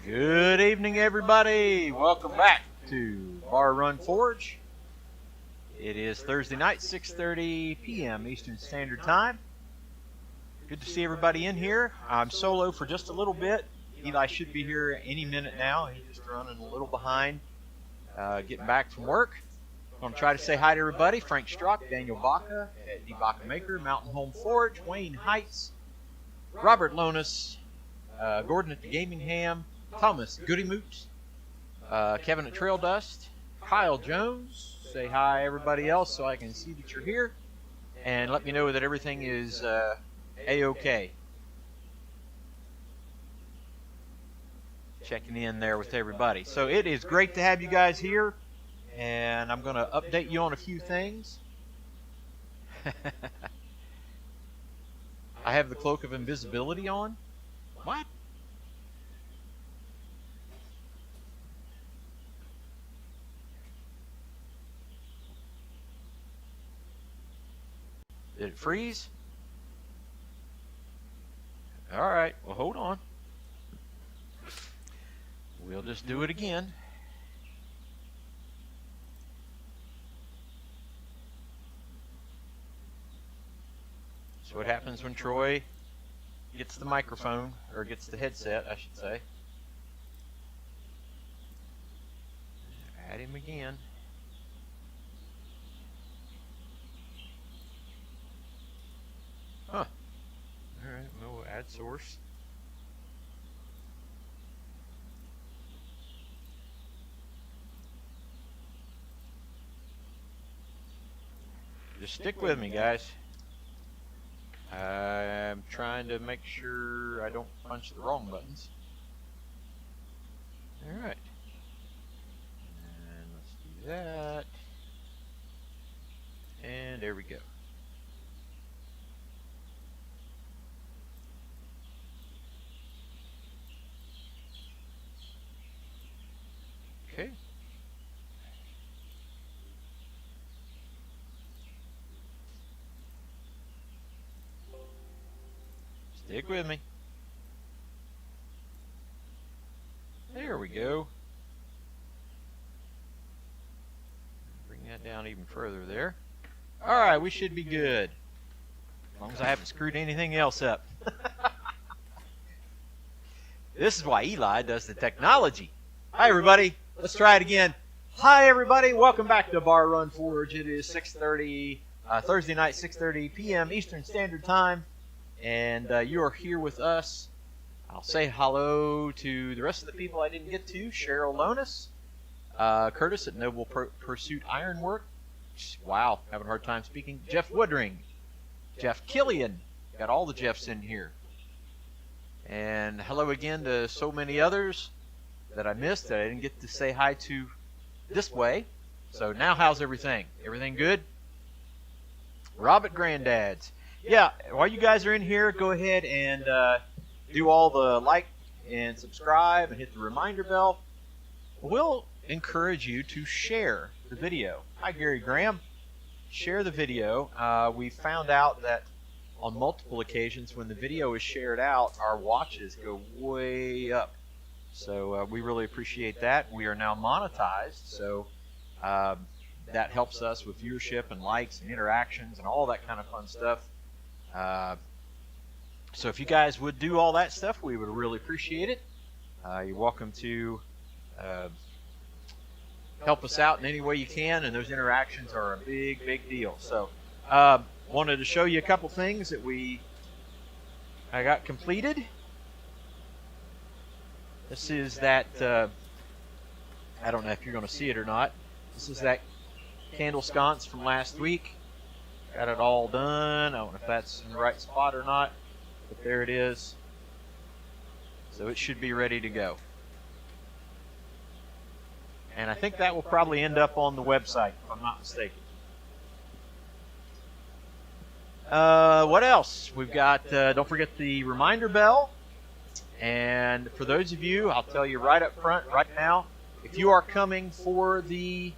Good evening, everybody. Welcome back to Bar Run Forge. It is Thursday night, 6:30 p.m. Eastern Standard Time. Good to see everybody in here. I'm solo for just a little bit. Eli should be here any minute now. He's just running a little behind, getting back from work. I'm going to try to say hi to everybody. Frank Strock, Daniel Baca at D. Baca Maker, Mountain Home Forge, Wayne Heights, Robert Lonis, Gordon at the Gaming Ham, Thomas Goodymoot, Kevin at Trail Dust, Kyle Jones. Say hi everybody else so I can see that you're here, and let me know that everything is A-OK. Checking in there with everybody. So it is great to have you guys here, and I'm going to update you on a few things. I have the Cloak of Invisibility on. What? Did it freeze? All right, well, hold on. We'll just do it again. So what happens when Troy gets the microphone, or gets the headset, I should say. Add him again. Huh. Alright, we'll add source. Just stick with me, guys. I'm trying to make sure I don't punch the wrong buttons. Alright. And let's do that. And there we go. Okay. Stick with me. There we go. Bring that down even further there. Alright, we should be good. As long as I haven't screwed anything else up. This is why Eli does the technology. Hi, everybody. Let's try it again. Hi, everybody. Welcome back to Bar Run Forge. It is 6:30, Thursday night, 6:30 p.m. Eastern Standard Time. And you are here with us. I'll say hello to the rest of the people I didn't get to. Cheryl Lonis, Curtis at Noble Pursuit Ironwork. Wow, having a hard time speaking. Jeff Woodring, Jeff Killian. Got all the Jeffs in here. And hello again to so many others that I missed that I didn't get to say hi to this way. So now how's everything? Everything good? Robert Granddads. Yeah, while you guys are in here, go ahead and do all the like and subscribe and hit the reminder bell. We'll encourage you to share the video. Hi, Gary Graham. Share the video. We found out that on multiple occasions when the video is shared out, our watches go way up. So we really appreciate that. We are now monetized, so that helps us with viewership and likes and interactions and all that kind of fun stuff. So if you guys would do all that stuff, we would really appreciate it. You're welcome to help us out in any way you can, and those interactions are a big, big deal. So wanted to show you a couple things that I got completed. This is that, I don't know if you're going to see it or not. This is that candle sconce from last week. Got it all done. I don't know if that's in the right spot or not, but there it is. So it should be ready to go. And I think that will probably end up on the website, if I'm not mistaken. What else? We've got, don't forget the reminder bell. And for those of you, I'll tell you right up front, right now, if you are coming for the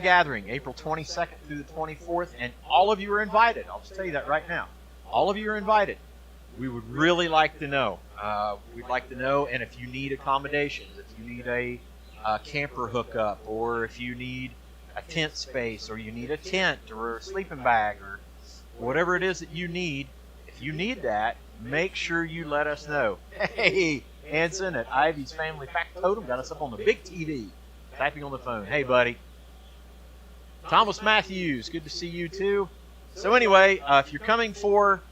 gathering, April 22nd through the 24th, and all of you are invited. I'll just tell you that right now. All of you are invited. we would really like to know. We'd like to know, and if you need accommodations, if you need a camper hookup, or if you need a tent space, or you need a tent or a sleeping bag, or whatever it is that you need, if you need that, make sure you let us know. Hey, Hanson at Ivy's Family Factotum got us up on the big TV, typing on the phone. Hey, buddy. Thomas Matthews, good to see you too. So anyway, if you're coming for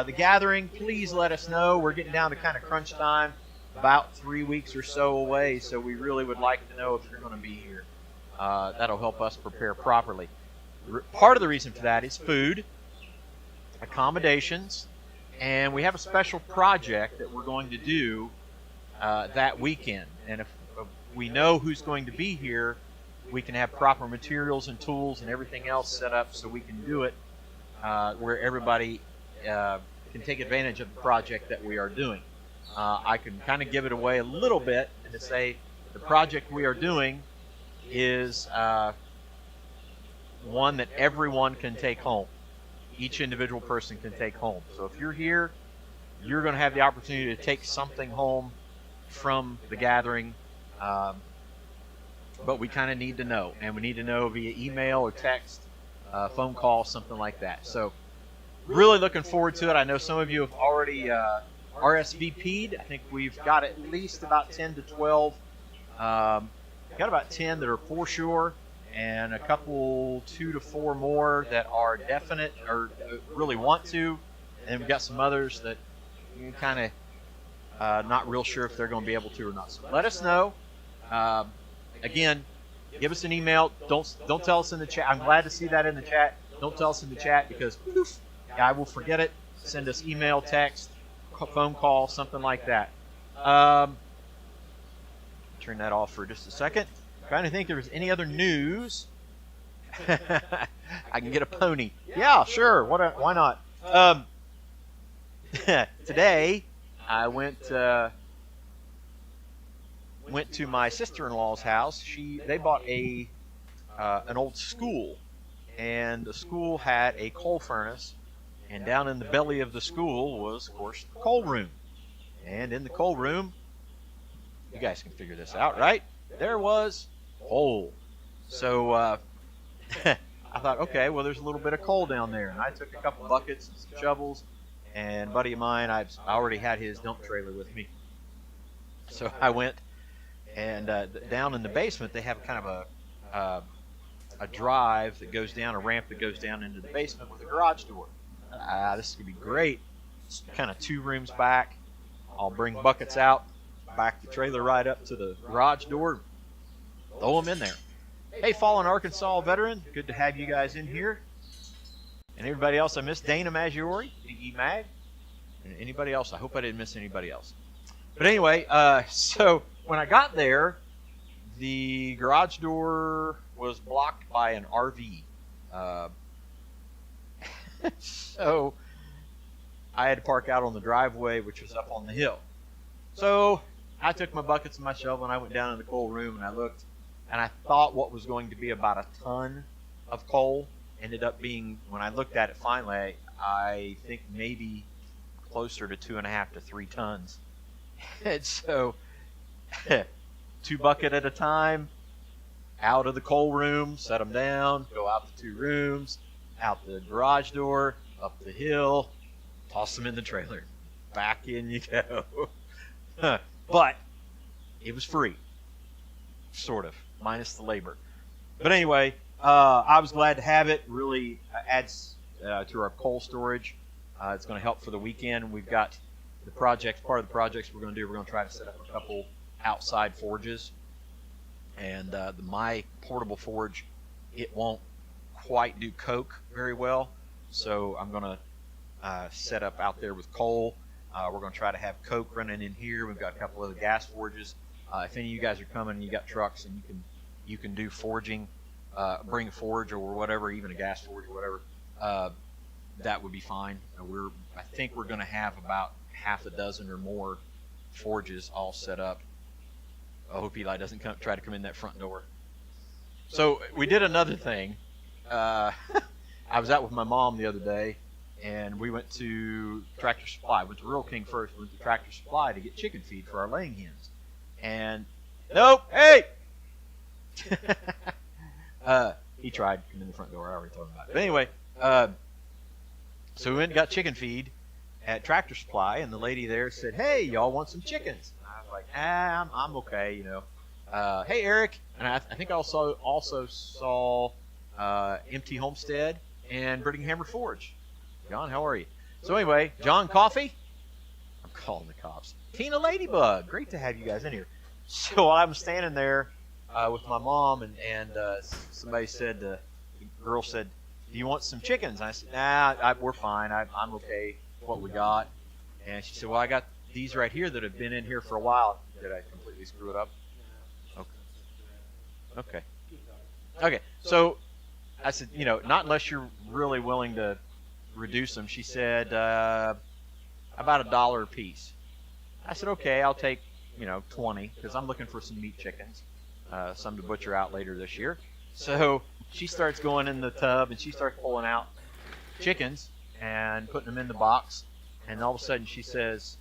the gathering, please let us know. We're getting down to kind of crunch time, about 3 weeks or so away, so we really would like to know if you're going to be here. That'll help us prepare properly. Part of the reason for that is food, accommodations, and we have a special project that we're going to do that weekend. And if we know who's going to be here, we can have proper materials and tools and everything else set up so we can do it where everybody can take advantage of the project that we are doing. I can kind of give it away a little bit and to say the project we are doing is one that everyone can take home. Each individual person can take home. So if you're here, you're going to have the opportunity to take something home from the gathering. But we kind of need to know, and we need to know via email or text, phone call, something like that. So really looking forward to it. I know some of you have already RSVP'd. I think we've got at least about 10 to 12. Got about 10 that are for sure, and a couple 2 to 4 more that are definite or really want to. And we've got some others that you kind of not real sure if they're going to be able to or not. So let us know. Again, give us an email. Don't tell us in the chat. I'm glad to see that in the chat. Don't tell us in the chat because poof, I will forget it. Send us email, text, phone call, something like that. Turn that off for just a second. Trying to think if there's any other news. I can get a pony. Yeah, sure. Why not? Today, I went to my sister-in-law's house. They bought an old school, and the school had a coal furnace, and down in the belly of the school was, of course, the coal room. And in the coal room, you guys can figure this out, right? There was coal. So I thought, okay, well, there's a little bit of coal down there, and I took a couple buckets and some shovels, and a buddy of mine, I already had his dump trailer with me. So I went. And down in the basement, they have kind of a drive that goes down, a ramp that goes down into the basement with a garage door. This is going to be great. It's kind of 2 rooms back. I'll bring buckets out, back the trailer right up to the garage door, throw them in there. Hey, Fallen Arkansas veteran, good to have you guys in here. And everybody else I missed, Dana Maggiore, DE Mag, and anybody else. I hope I didn't miss anybody else. But anyway, so when I got there, the garage door was blocked by an RV. So I had to park out on the driveway, which was up on the hill. So I took my buckets and my shovel, and I went down in the coal room, and I looked, and I thought what was going to be about a ton of coal ended up being, when I looked at it finally, I think maybe closer to 2.5 to 3 tons. And so 2 bucket at a time, out of the coal room, set them down, go out the 2 rooms, out the garage door, up the hill, toss them in the trailer. Back in you go. But it was free, sort of, minus the labor. But anyway, I was glad to have it. Really adds to our coal storage. It's going to help for the weekend. We've got the project, part of the projects we're going to do, we're going to try to set up a couple outside forges. And my portable forge, it won't quite do coke very well. So I'm going to set up out there with coal. We're going to try to have coke running in here. We've got a couple of the gas forges. If any of you guys are coming and you got trucks and you can do forging, bring a forge or whatever, even a gas forge or whatever, that would be fine. I think we're going to have about half a dozen or more forges all set up. I hope Eli doesn't try to come in that front door. So we did another thing. I was out with my mom the other day, and we went to Tractor Supply. Went to Rural King first. Went to Tractor Supply to get chicken feed for our laying hens. And nope, hey. He tried to come in the front door. I already told him about it. But anyway, so we went and got chicken feed at Tractor Supply, and the lady there said, "Hey, y'all want some chickens?" And I was like, I'm okay, you know. Hey, Eric, and I think I also saw Empty Homestead and Brittinghammer Forge. John, how are you? So anyway, John Coffee. I'm calling the cops. Tina Ladybug. Great to have you guys in here. So I'm standing there with my mom, and somebody said, the girl said, "Do you want some chickens?" And I said, "Nah, we're fine. I'm okay with what we got." And she said, "Well, I got these right here that have been in here for a while." Did I completely screw it up? Okay. So I said, you know, not unless you're really willing to reduce them. She said about $1 a piece. I said, okay, I'll take 20 because I'm looking for some meat chickens, some to butcher out later this year. So she starts going in the tub and she starts pulling out chickens and putting them in the box. And all of a sudden she says,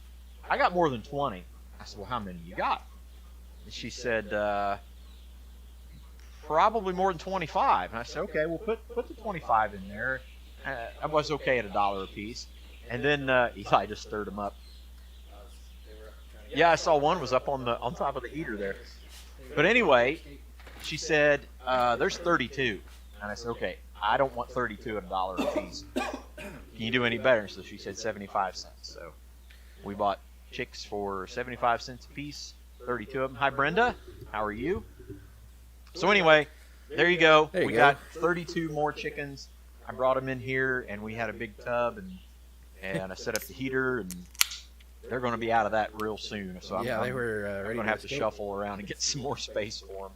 "I got more than 20. I said, "Well, how many you got?" And she said, "Probably more than 25. And I said, "Okay, well, put the 25 in there." I was okay at $1 a piece. And then Eli just stirred them up. Yeah, I saw one was up on top of the heater there. But anyway, she said, "There's 32." And I said, "Okay, I don't want 32 at $1 a piece. Can you do any better?" So she said 75 cents. So we bought chicks for 75 cents a piece, 32 of them. Hi, Brenda. How are you? So anyway, there you go. We got 32 more chickens. I brought them in here, and we had a big tub, and I set up the heater, and they're going to be out of that real soon. So I'm going to have to shuffle around and get some more space for them.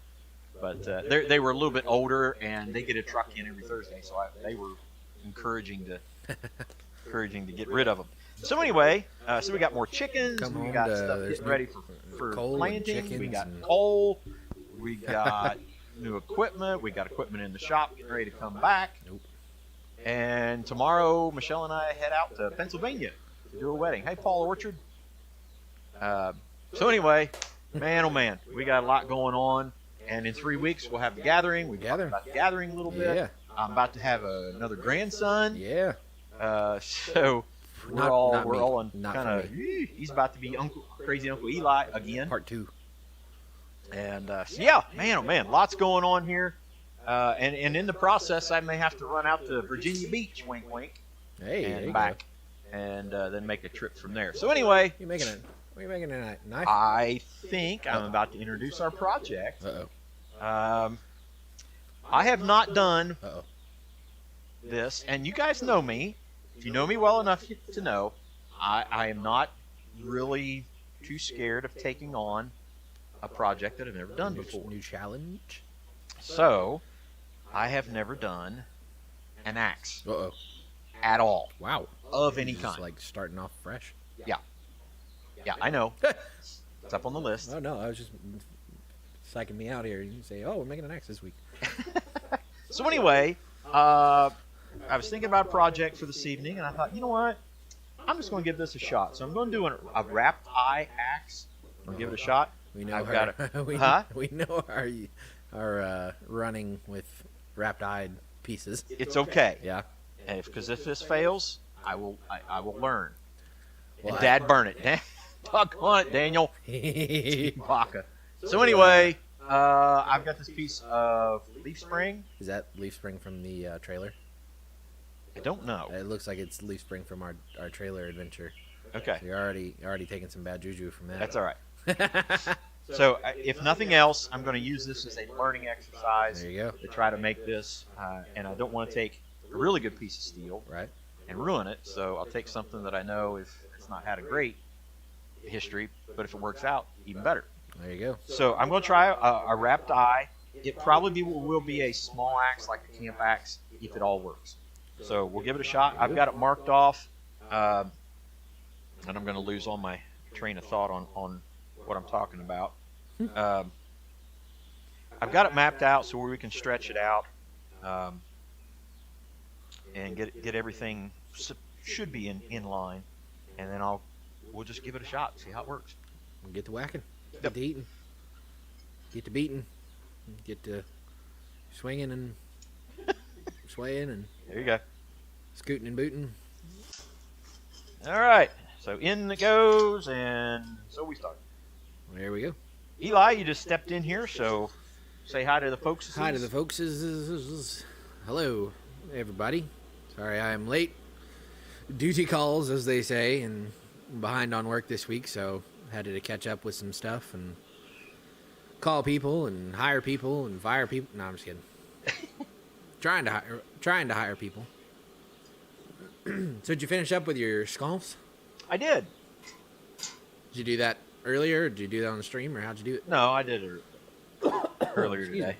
But they were a little bit older, and they get a truck in every Thursday, so they were encouraging to get rid of them. So anyway, so we got more chickens. We got stuff getting ready for planting. We got coal. We got new equipment. We got equipment in the shop getting ready to come back. Nope. And tomorrow, Michelle and I head out to Pennsylvania to do a wedding. Hey, Paul Orchard. So anyway, man, oh man, we got a lot going on. And in 3 weeks, we'll have the gathering. We've talked about the gathering a little bit. Yeah. I'm about to have another grandson. Yeah. So we're all in kind of. He's about to be crazy Uncle Eli again. Part 2. And so yeah, man, oh man, lots going on here. And in the process, I may have to run out to Virginia Beach, wink, wink, and back, and then make a trip from there. So anyway, what are you making a knife? I think I'm about to introduce our project. I have not done this, and you guys know me. If you know me well enough to know, I am not really too scared of taking on a project that I've never done before. New challenge. So, I have never done an axe at all. Wow. Of any Just kind. like starting off fresh. Yeah, I know. It's up on the list. Oh, no, I was just psyching me out here. You can say, we're making an axe this week. So anyway, I was thinking about a project for this evening, and I thought, you know what? I'm just going to give this a shot. So I'm going to do a wrapped eye axe. I'll give it a shot. We know we know our running with wrapped-eyed pieces. It's okay. Yeah. Because if this fails, I will learn. Well, and Dad, burn it. Talk on it, Daniel. Baka. So anyway, I've got this piece of leaf spring. Is that leaf spring from the trailer? I don't know. It looks like it's leaf spring from our trailer adventure. Okay. So you're already taking some bad juju from that. That's all right. So, if nothing else, I'm going to use this as a learning exercise. There you go. To try to make this, and I don't want to take a really good piece of steel and ruin it. So I'll take something that I know if it's not had a great history, but if it works out, even better. There you go. So I'm going to try a wrapped eye. It probably will be a small axe, like a camp axe, if it all works. So we'll give it a shot. I've got it marked off, and I'm going to lose all my train of thought on what I'm talking about. I've got it mapped out so where we can stretch it out and get everything should be in line, and then we'll just give it a shot, see how it works. We'll get to whacking, Yep. get to eating, get to beating, get to swinging and swaying and There you go. scooting and booting. All right, so in it goes, and so we start. There we go. Eli, you just stepped in here, so say hi to the folks. Hi to the folks. Hello, everybody. Sorry I am late. Duty calls, as they say, and I'm behind on work this week, so had to catch up with some stuff and call people and hire people and fire people. No, I'm just kidding. trying to hire people. So did you finish up with your sconce? I did. Did you do that earlier? Or did you do that on the stream, or how'd you do it? No, I did it earlier Excuse today.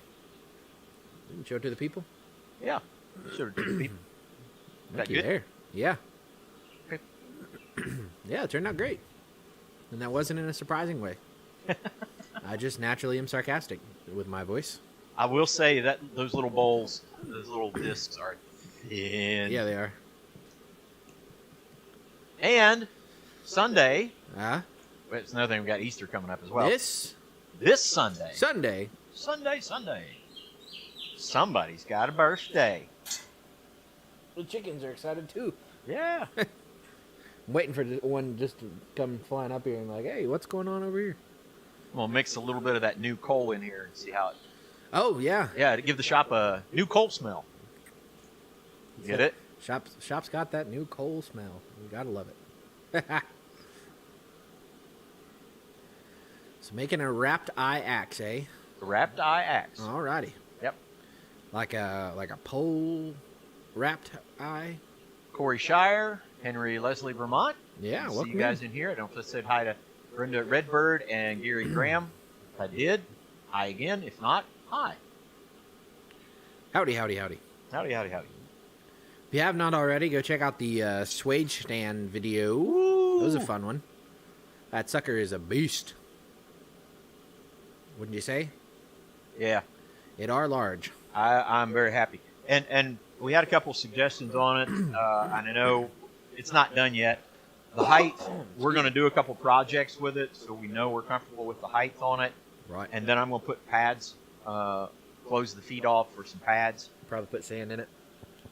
Didn't you show it to the people? Yeah, should have told people. Is that Thank you good? there. Yeah. Okay. Yeah, it turned out great. And that wasn't in a surprising way. I just naturally am sarcastic with my voice. I will say that those little bowls, those little discs are thin. Yeah, they are. And Sunday, Ah, it's another thing, we got Easter coming up as well. this This Sunday. Sunday. Sunday. Somebody's got a birthday. The chickens are excited too. Yeah. I'm waiting for one just to come flying up here and like, hey, what's going on over here? We'll mix a little bit of that new coal in here and see how it... Oh, yeah. Yeah, to give the shop a new coal smell. Get it? Shop's got that new coal smell. You gotta love it. So making a wrapped eye axe, eh? The wrapped eye axe. Alrighty. Yep. Like a pole wrapped eye. Corey Shire, Henry Leslie Vermont. Yeah, See welcome you guys in here. I don't know if I said hi to Brenda Redbird and Gary Graham. If I did, hi again. If not, hi. Howdy, howdy, howdy. Howdy, howdy, howdy. If you have not already, go check out the swage stand video. That was a fun one. That sucker is a beast. Wouldn't you say? Yeah, It are large. I'm very happy. And we had a couple suggestions on it. And I know it's not done yet. The height, we're going to do a couple projects with it, so we know we're comfortable with the height on it. Right. And then I'm going to put pads, close the feet off for some pads. Probably put sand in it.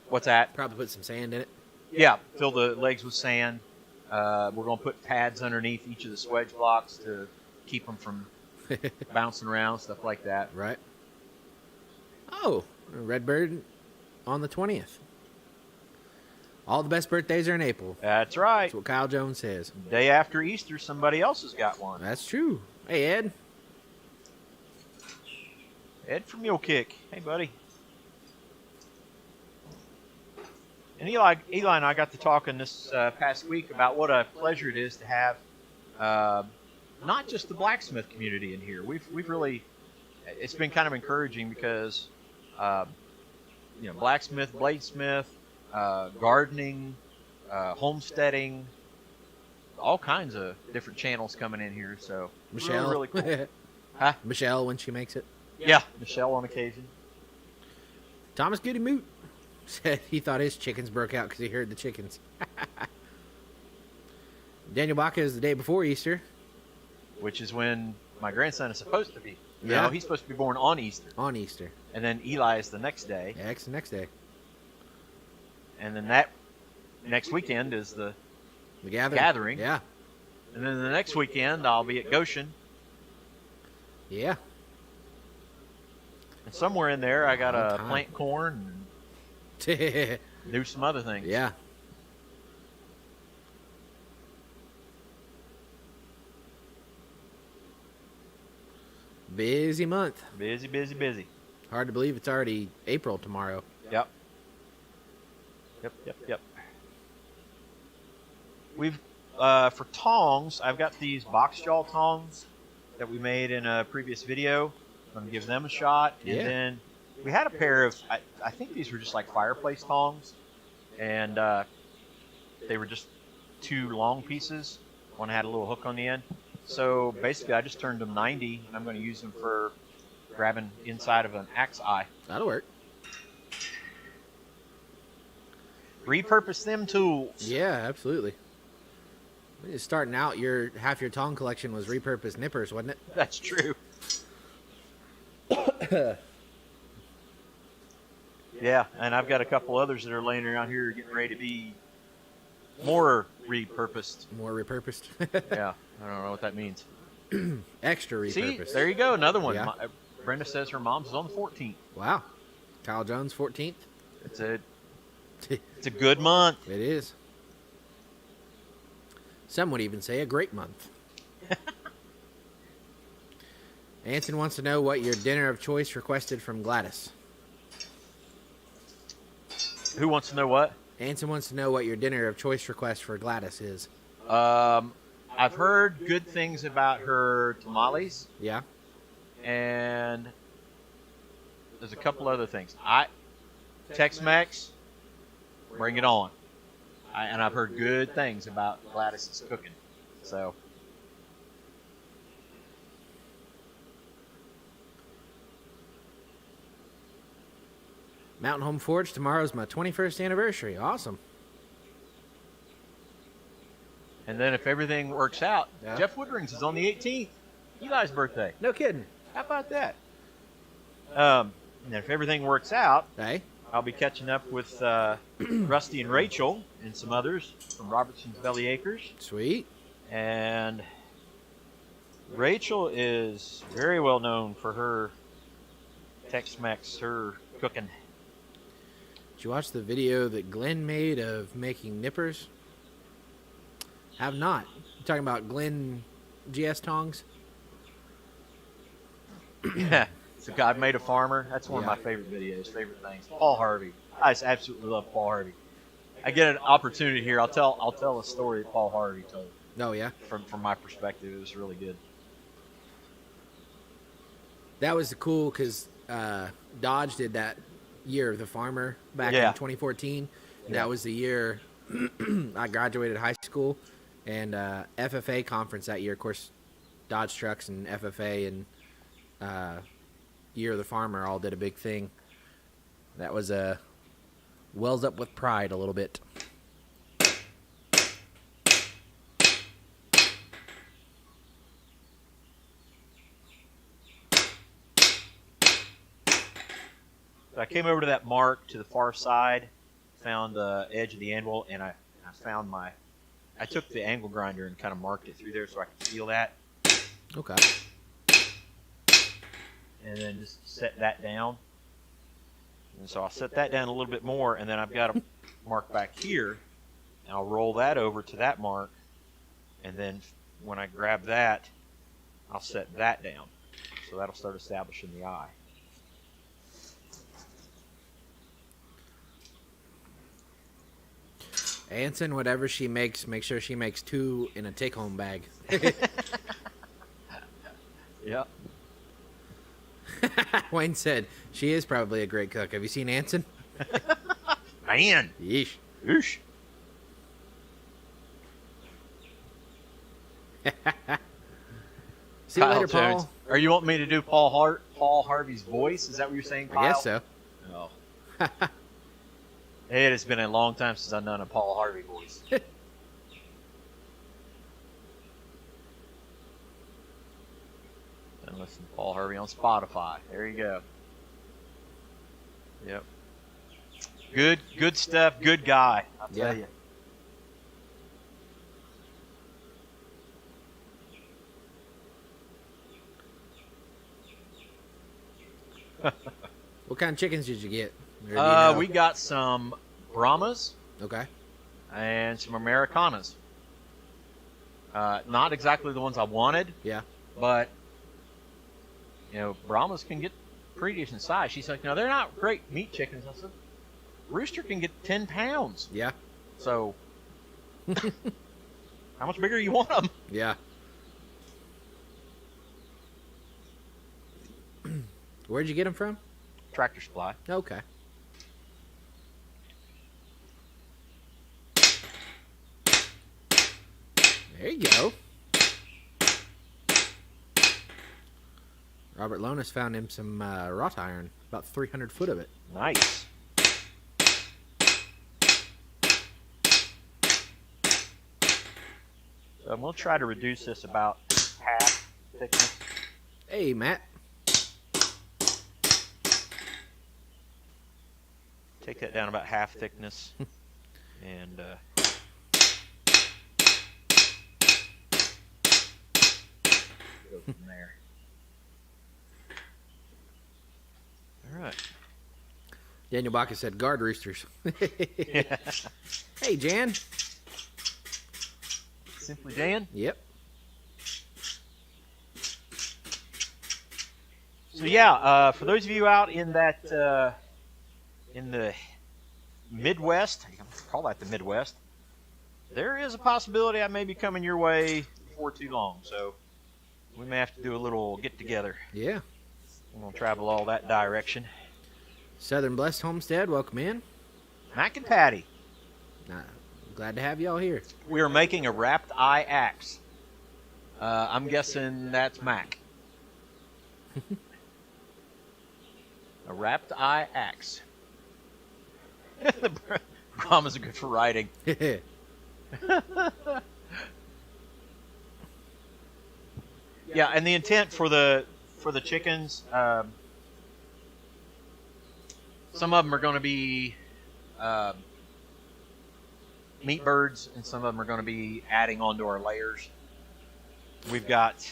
What's that? Probably put some sand in it. Yeah, fill the legs with sand. We're going to put pads underneath each of the swedge blocks to keep them from bouncing around, stuff like that. Right. Oh, Redbird on the 20th. All the best birthdays are in April. That's right. That's what Kyle Jones says. Day after Easter, somebody else has got one. That's true. Hey, Ed. Ed from Mule Kick. Hey, buddy. And Eli and I got to talking this past week about what a pleasure it is to have not just the blacksmith community in here. We've really, it's been kind of encouraging because, blacksmith, bladesmith, gardening, homesteading, all kinds of different channels coming in here. So Michelle. really cool. Huh? Michelle when she makes it. Yeah, Michelle on occasion. Thomas Goody Moot said he thought his chickens broke out because he heard the chickens. Daniel Baca is the day before Easter. Which is when my grandson is supposed to be. Yeah. No, he's supposed to be born on Easter. On Easter. And then Eli is the next day. Yeah, it's the next day. And then that next weekend is the The gathering. gathering. Yeah. And then the next weekend I'll be at Goshen. Yeah. And somewhere in there I got Long to time. plant corn and do some other things. Yeah. Busy month. Busy, busy, busy. Hard to believe it's already April tomorrow. Yep. Yep. We've, for tongs, I've got these box jaw tongs that we made in a previous video. I'm going to give them a shot. And Yeah. then we had a pair of, I think these were just like fireplace tongs. And they were just two long pieces. One had a little hook on the end. So basically I just turned them 90 and I'm going to use them for grabbing inside of an axe eye. That'll work. Repurpose them tools. Yeah, absolutely. Starting out, half your tong collection was repurposed nippers, wasn't it? That's true. Yeah, and I've got a couple others that are laying around here getting ready to be more repurposed. More repurposed. Yeah, I don't know what that means. Extra repurposed. See, there you go, another one. Yeah. Brenda says her mom's is on the 14th. Wow. Kyle Jones, 14th. It's a good month. It is. Some would even say a great month. Anson wants to know what your dinner of choice requested from Gladys. Who wants to know what? Anson wants to know what your dinner of choice request for Gladys is. I've heard good things about her tamales. Yeah. And there's a couple other things. Tex-Mex, bring it on. And I've heard good things about Gladys's cooking. So. Mountain Home Forge, tomorrow's my 21st anniversary. Awesome. And then if everything works out, Yeah. Jeff Woodrings is on the 18th. Eli's birthday. No kidding. How about that? And if everything works out, Hey. I'll be catching up with Rusty and Rachel and some others from Robertson's Belly Acres. Sweet. And Rachel is very well known for her Tex-Mex, her cooking. Did you watch the video that Glenn made of making nippers? Have not. You talking about Glenn GS tongs? Yeah. So God Made a Farmer. That's one Yeah. of my favorite videos, favorite things. Paul Harvey. I just absolutely love Paul Harvey. I get an opportunity here. I'll tell a story that Paul Harvey told. Oh, yeah. From my perspective, it was really good. That was cool because Dodge did that Year of the Farmer back Yeah. in 2014. Yeah. That was the year I graduated high school. And FFA conference that year, of course, Dodge Trucks and FFA and Year of the Farmer all did a big thing. That was wells up with pride a little bit. So I came over to that mark to the far side, found the edge of the anvil, and I found I took the angle grinder and kind of marked it through there so I could feel that, Okay. and then just set that down. And so I'll set that down a little bit more, and then I've got a mark back here, and I'll roll that over to that mark, and then when I grab that, I'll set that down. So that'll start establishing the eye. Anson, whatever she makes, make sure she makes 2 in a take-home bag. Yeah. Wayne said, she is probably a great cook. Have you seen Anson? Man. Yeesh. Oosh. See you Kyle later, Jones. Paul. Are you wanting me to do Paul Harvey's voice? Is that what you're saying, Kyle? I guess so. No. It has been a long time since I've done a Paul Harvey voice. And listen to Paul Harvey on Spotify. There you go. Yep. Good stuff. Good guy. I'll tell Yeah. you. What kind of chickens did you get? Or do you know? We got some Brahmas Okay. and some Americanas. Not exactly the ones I wanted, Yeah. but Brahmas can get pretty decent size. She's like, no, they're not great meat chickens. I said, rooster can get 10 pounds. Yeah. So, how much bigger you want them? Yeah. Where'd you get them from? Tractor Supply. Okay. There you go. Robert Lonis found him some wrought iron, about 300 foot of it. Nice. So I'm going to try to reduce this about half thickness. Hey, Matt. Take that down about half thickness. And go from there. All right. Daniel Baca said guard roosters. Yeah. Hey, Jan. Simply Dan. Yep. So yeah, for those of you out in that in the Midwest, I can call that the Midwest, there is a possibility I may be coming your way before too long. So we may have to do a little get together. Yeah. I'm gonna travel all that direction. Southern Blessed Homestead, welcome in. Mac and Patty. Glad to have y'all here. We are making a wrapped eye axe. I'm guessing that's Mac. A wrapped eye axe. The commas are good for writing. Yeah, and the intent for the chickens, some of them are going to be meat birds, and some of them are going to be adding onto our layers. We've got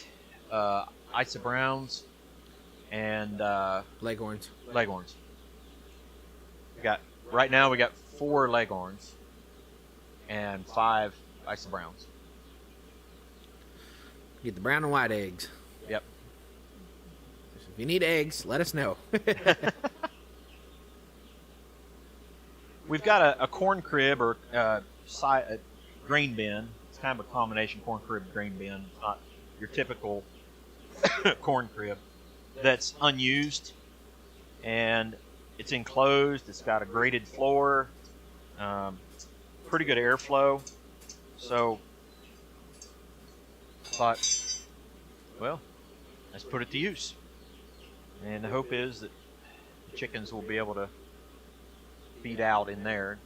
Isa Browns and Leghorns. Leghorns. Right now we got 4 Leghorns and 5 Isa Browns. Get the brown and white eggs. Yep. If you need eggs, let us know. We've got a corn crib or a grain bin. It's kind of a combination corn crib grain bin. It's not your typical corn crib that's unused, and it's enclosed. It's got a graded floor, pretty good airflow. So I thought, well, let's put it to use. And the hope is that the chickens will be able to feed out in there.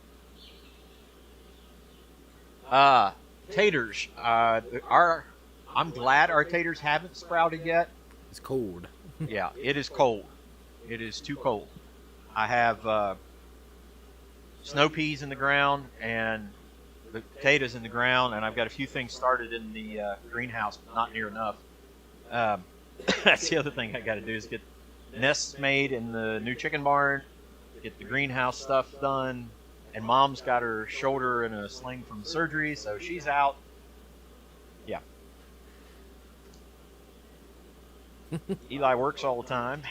Taters. I'm glad our taters haven't sprouted yet. It's cold. Yeah, it is cold. It is too cold. I have snow peas in the ground and the potatoes in the ground, and I've got a few things started in the greenhouse, but not near enough. That's the other thing I got to do is get nests made in the new chicken barn, get the greenhouse stuff done, and Mom's got her shoulder in a sling from surgery, so she's out. Yeah. Eli works all the time.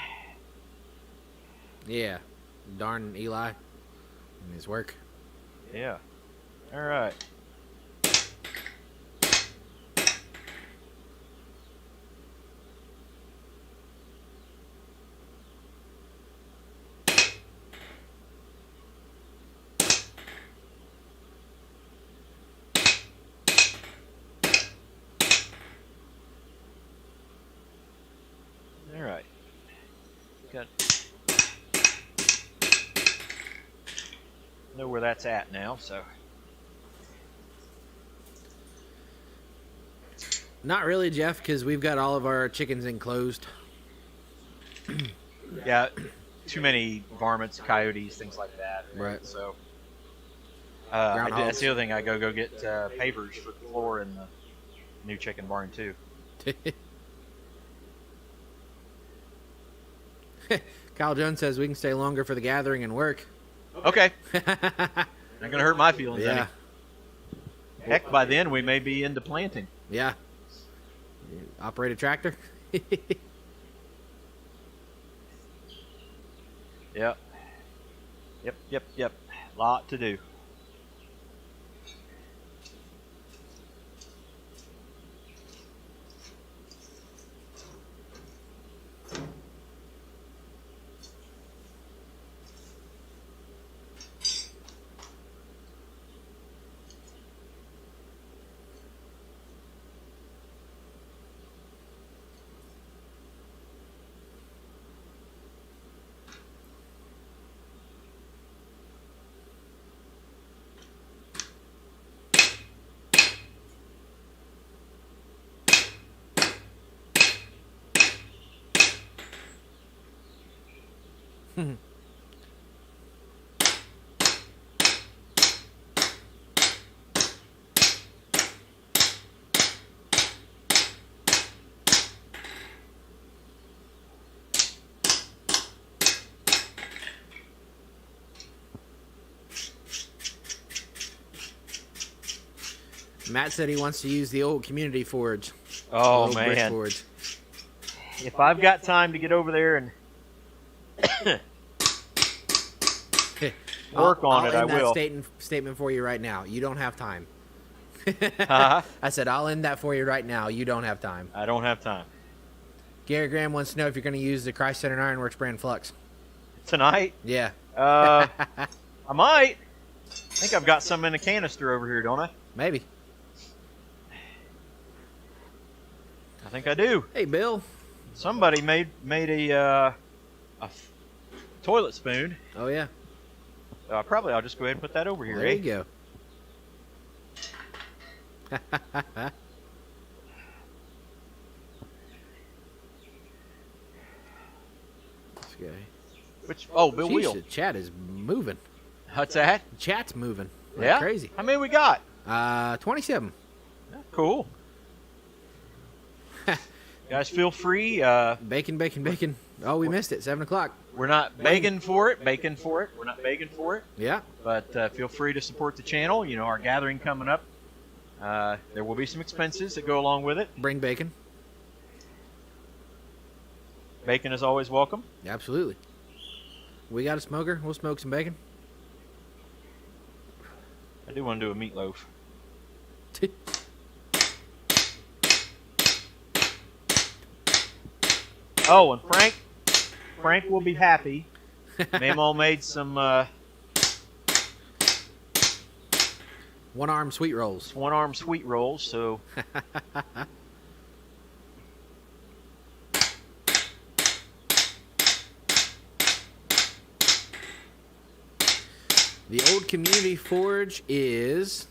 Yeah. Darn Eli and his work. Yeah. All right. All right. Got know where that's at now, so. Not really, Jeff, because we've got all of our chickens enclosed. Yeah, too many varmints, coyotes, things like that. Right. So Groundhogs. that's the other thing. I go get pavers for the floor in the new chicken barn too. Kyle Jones says we can stay longer for the gathering and work. Okay. Not gonna hurt my feelings any. Yeah. Heck, by then we may be into planting. Yeah. Operate a tractor? Yep. Yep. Lot to do. Matt said he wants to use the old community forge. Oh, old brick man. forge. If I've got time to get over there and work on it, I I'll end will. that statement for you right now. You don't have time. Uh-huh. I said, I'll end that for you right now. You don't have time. I don't have time. Gary Graham wants to know if you're going to use the Christ Centered Ironworks brand flux. Tonight? Yeah. I might. I think I've got some in a canister over here, don't I? Maybe. I think I do. Hey, Bill. Somebody made a toilet spoon. Oh, yeah. Probably I'll just go ahead and put that over here. There you go. This guy. Bill Jeez, Wheel. the chat is moving. What's that? The chat's moving. Like Yeah? crazy. How many we got? 27. Cool. Guys, feel free. Bacon. Oh, we missed it. 7 o'clock. We're not begging for it. We're not begging for it. Yeah. But feel free to support the channel. You know, our gathering coming up. There will be some expenses that go along with it. Bring bacon. Bacon is always welcome. Absolutely. We got a smoker. We'll smoke some bacon. I do want to do a meatloaf. Oh, and Frank will be happy. Mamo made some One-arm sweet rolls. one-arm sweet rolls, so The old community forge is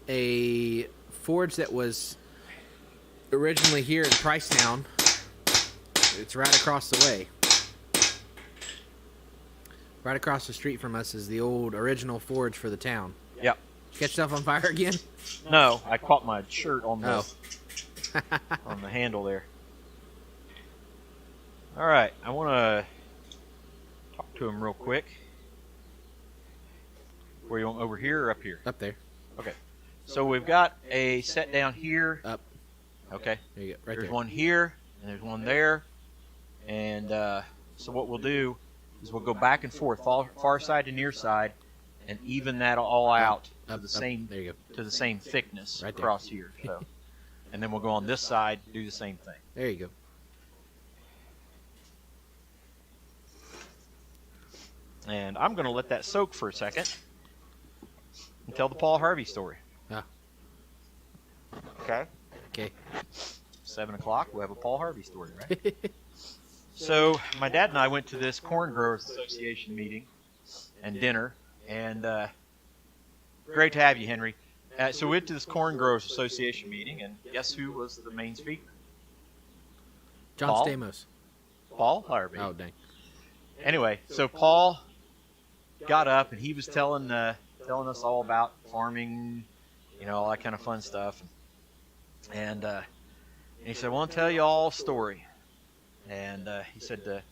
a forge that was originally here in Pricetown. It's right across the way. Right across the street from us is the old original forge for the town. yep. Catch stuff on fire again? No, I caught my shirt on the Oh. on the handle there. All right, I want to talk to him real quick. Where you want, over here or up here? Up there. Okay. So we've got a set down here. Up. Okay. There you go. Right There's there. one here and there's one there. And so what we'll do is we'll go back and forth, far side to near side, and even that all out to Up, the up. same There you go. to the same thickness Right there. across here. So, and then we'll go on this side, do the same thing. There you go. And I'm going to let that soak for a second and tell the Paul Harvey story. Ah. Okay. Okay. 7 o'clock, we'll have a Paul Harvey story, right? So my dad and I went to this Corn Growers Association meeting and dinner, and great to have you, Henry. So we went to this Corn Growers Association meeting, and guess who was the main speaker? John Paul? Stamos. Paul Harvey. Oh, dang. Anyway, so Paul got up and he was telling us all about farming, you know, all that kind of fun stuff. And he said, "Well, I'll tell you all a story." And he said,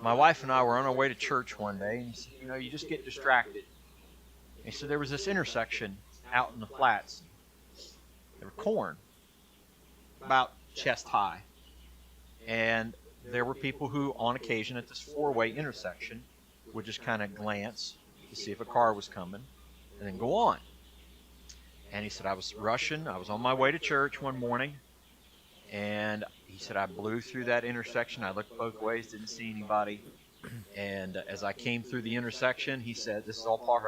"My wife and I were on our way to church one day, and he said, you know, you just get distracted." And he said there was this intersection out in the flats. There were corn, about chest high, and there were people who, on occasion, at this four-way intersection, would just kind of glance to see if a car was coming, and then go on. And he said, I was rushing. I was on my way to church one morning, and he said, I blew through that intersection. I looked both ways, didn't see anybody. And as I came through the intersection, he said, this is all Paul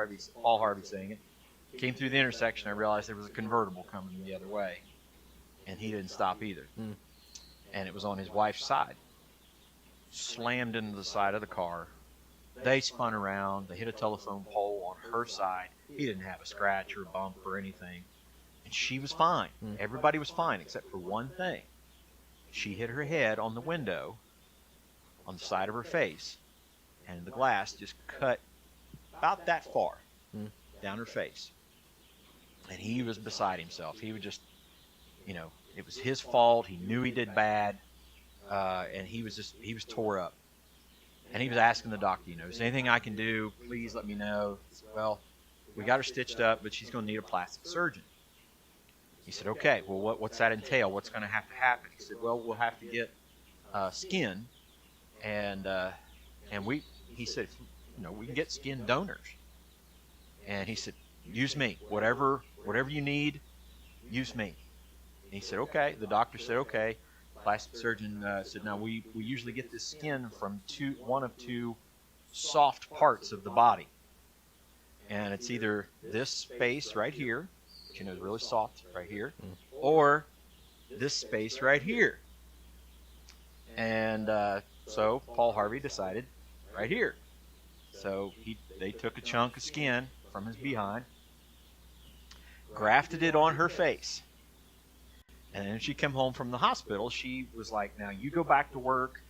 Harvey saying it. Came through the intersection, I realized there was a convertible coming the other way, and he didn't stop either. And it was on his wife's side. Slammed into the side of the car. They spun around. They hit a telephone pole on her side. He didn't have a scratch or a bump or anything. And she was fine. Everybody was fine except for one thing. She hit her head on the window on the side of her face, and the glass just cut about that far down her face. And he was beside himself. He would just, it was his fault. He knew he did bad, and he was tore up. And he was asking the doctor, is there anything I can do? Please let me know. He said, well, we got her stitched up, but she's going to need a plastic surgeon. He said, okay, well, what's that entail? What's going to happen? He said, well, we'll have to get skin, and he said, we can get skin donors. And he said, use me. Whatever you need, use me. And he said, okay. The doctor said, okay. Plastic surgeon said, now we usually get this skin from one of two soft parts of the body. And it's either this space right here, which is really soft right here, or this space right here. And so Paul Harvey decided right here. So they took a chunk of skin from his behind, grafted it on her face. And then she came home from the hospital. She was like, now you go back to work.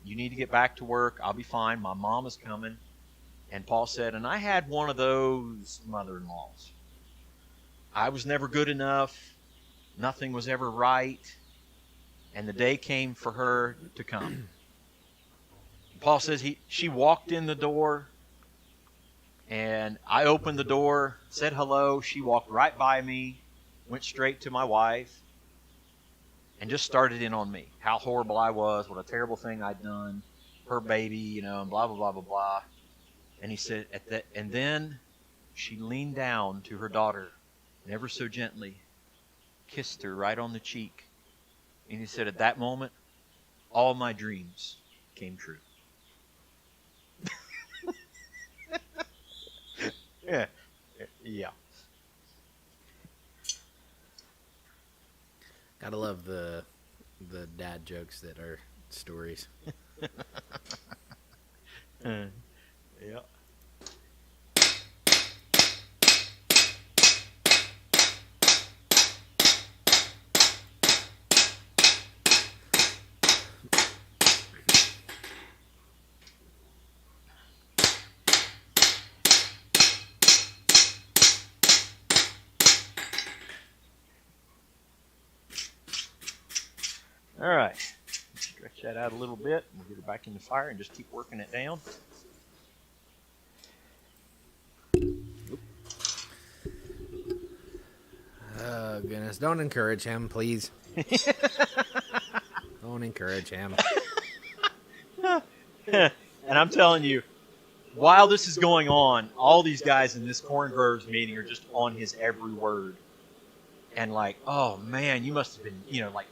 You need to get back to work. I'll be fine. My mom is coming. And Paul said, and I had one of those mother-in-laws. I was never good enough. Nothing was ever right. And the day came for her to come. Paul says she walked in the door, and I opened the door, said hello. She walked right by me, went straight to my wife, and just started in on me. How horrible I was, what a terrible thing I'd done, her baby, and blah, blah, blah, blah, blah. And he said, and then she leaned down to her daughter and ever so gently kissed her right on the cheek. And he said, at that moment, all my dreams came true. Yeah. Gotta love the dad jokes that are stories. Yeah. All right, stretch that out a little bit. We'll get it back in the fire and just keep working it down. Oh, goodness. Don't encourage him, please. Don't encourage him. And I'm telling you, while this is going on, all these guys in this corn growers meeting are just on his every word. And like, oh man, you must have been, like,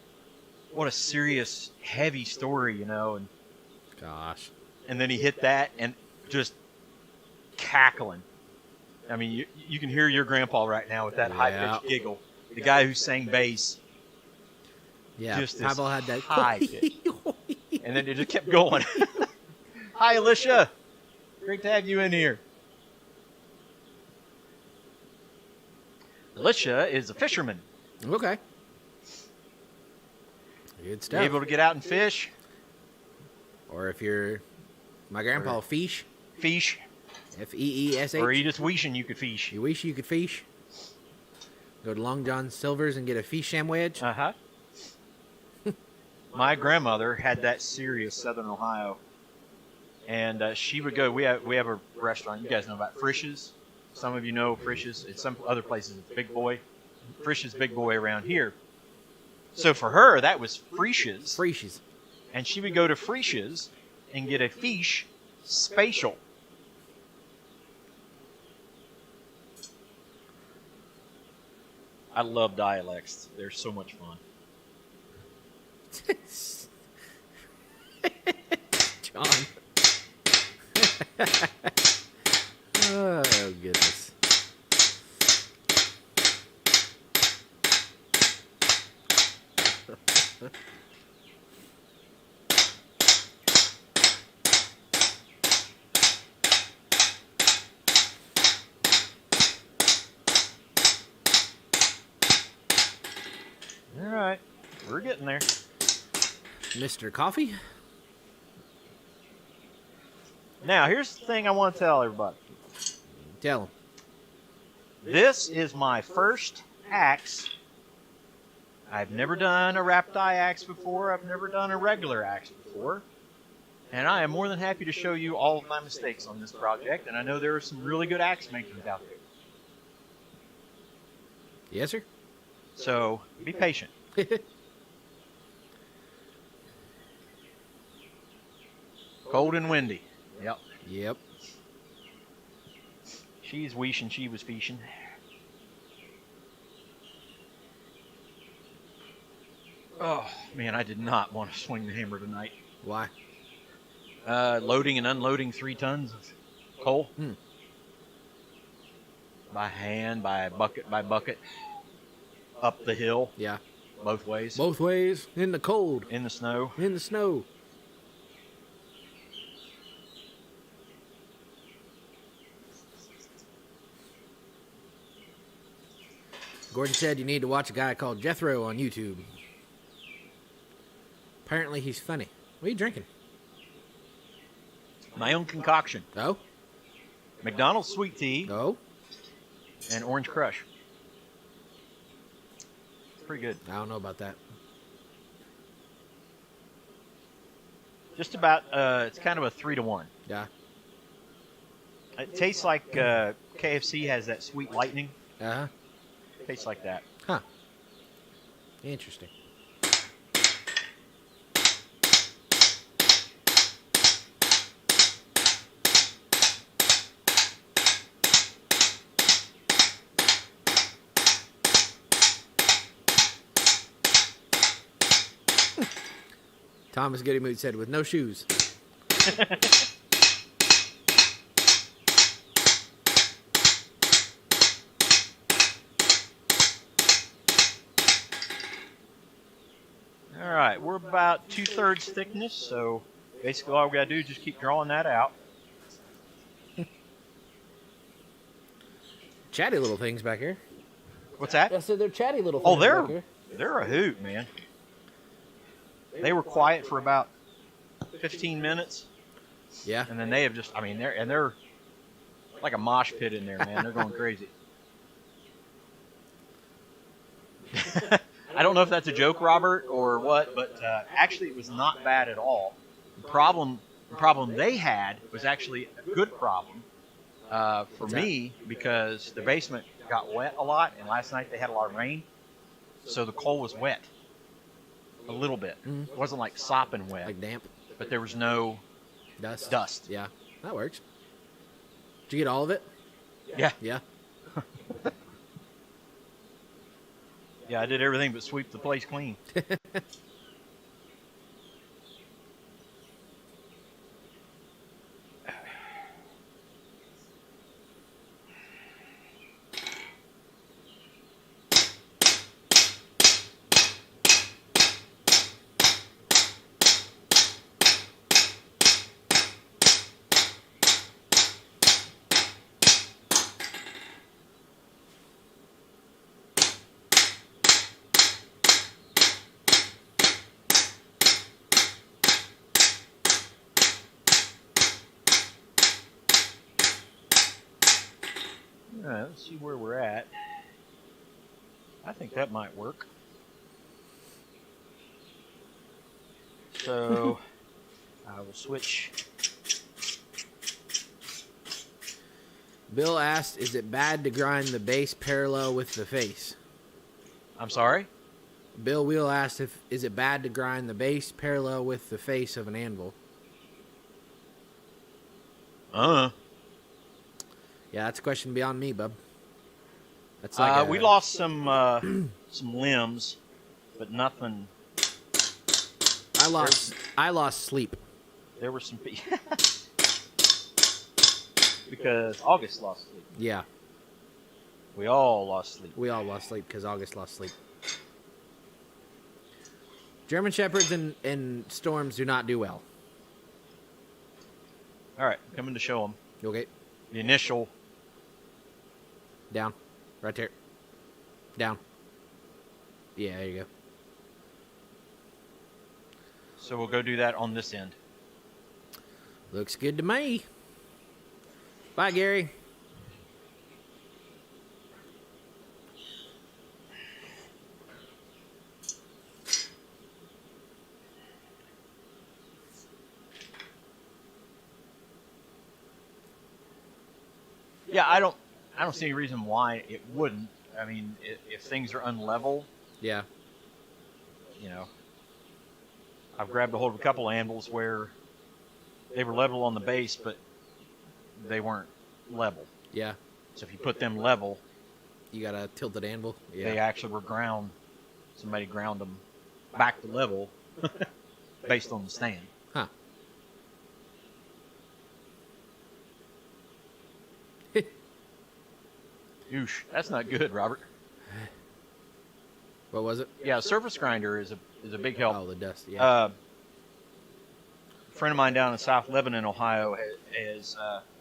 what a serious, heavy story, and Gosh. And then he hit that and just cackling. I mean, you can hear your grandpa right now with that high-pitched giggle. The guy who sang bass. Yeah, just Pavel had that high pitch. And then it just kept going. Hi, Alicia. Great to have you in here. Alicia is a fisherman. Okay. Good stuff. You able to get out and fish? Or if you're my grandpa, fish. Fish. F-E-E-S-H. Or you just wishing you could fish. You wish you could fish? Go to Long John Silver's and get a fish sandwich. Uh-huh. My grandmother had that serious Southern Ohio. And she would go, we have a restaurant, you guys know about Frisch's. Some of you know Frisch's. In some other places it's Big Boy. Frisch's Big Boy around here. So for her, that was Frisch's. Frisch's. And she would go to Frisch's and get a fish spatial. I love dialects. They're so much fun. John. Oh, goodness. All right. We're getting there. Mr. Coffee? Now, here's the thing I want to tell everybody. Tell them. This is my first axe. I've never done a wrapped eye axe before. I've never done a regular axe before. And I am more than happy to show you all of my mistakes on this project. And I know there are some really good axe makers out there. Yes, sir. So, be patient. Cold and windy. Yep. Yep. She's weeshing, she was feeshing. Oh, man, I did not want to swing the hammer tonight. Why? Loading and unloading 3 tons of coal. By hand, by bucket. Up the hill. Yeah. Both ways. Both ways. In the cold. In the snow. In the snow. Gordon said you need to watch a guy called Jethro on YouTube. Apparently he's funny. What are you drinking? My own concoction. Oh? McDonald's sweet tea Oh? and orange crush. It's pretty good. I don't know about that. Just about, it's kind of a 3-to-1. Yeah. It tastes like KFC has that sweet lightning. Uh-huh. Tastes like that. Huh. Interesting. Thomas Goodymood said, with no shoes. All right, we're about 2/3 thickness, so basically all we gotta do is just keep drawing that out. Chatty little things back here. What's that? I said they're chatty little things Oh, back here. they're a hoot, man. They were quiet for about 15 minutes, Yeah. and then they have just, I mean, they're like a mosh pit in there, man. They're going crazy. I don't know if that's a joke, Robert, or what, but actually it was not bad at all. The problem they had was actually a good problem for me because the basement got wet a lot, and last night they had a lot of rain, so the coal was wet a little bit. Mhm. It wasn't like sopping wet, Like damp. but there was no dust. Yeah. That works. Did you get all of it? Yeah. Yeah. Yeah, I did everything but sweep the place clean. All right, let's see where we're at. I think that might work. So I will switch. Bill asked, is it bad to grind the base parallel with the face? I'm sorry? Bill Wheel asked, is it bad to grind the base parallel with the face of an anvil? Yeah, that's a question beyond me, bub. That's like we lost some limbs, but nothing. I lost sleep. There were some because August lost sleep. Yeah, We all lost sleep. we all lost sleep because August lost sleep. German Shepherds and Storms do not do well. All right, coming to show them Okay, the initial. down. Right there. Down. Yeah, there you go. So we'll go do that on this end. Looks good to me. Bye, Gary. Yeah, I don't see any reason why it wouldn't. I mean, if things are unlevel, Yeah. you know, I've grabbed a hold of a couple anvils where they were level on the base, but they weren't level. Yeah. So if you put them level, You got a tilted anvil? Yeah. they actually were ground. Somebody ground them back to level based on the stand. Huh. Oosh, that's not good, Robert. What was it? Yeah, a surface grinder is a big help. Oh, the dust, yeah. A friend of mine down in South Lebanon, Ohio, is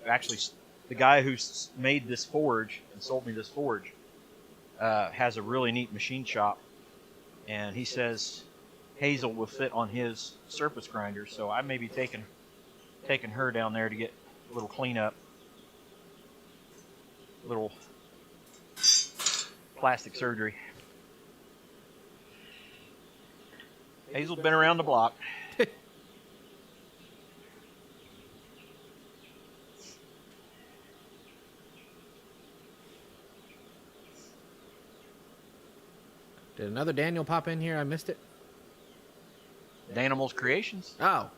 actually the guy who made this forge and sold me this forge. Has a really neat machine shop, and he says Hazel will fit on his surface grinder. So I may be taking her down there to get a little cleanup, little plastic surgery. Hazel's been around the block. Did another Daniel pop in here? I missed it. Danimals Creations. Oh.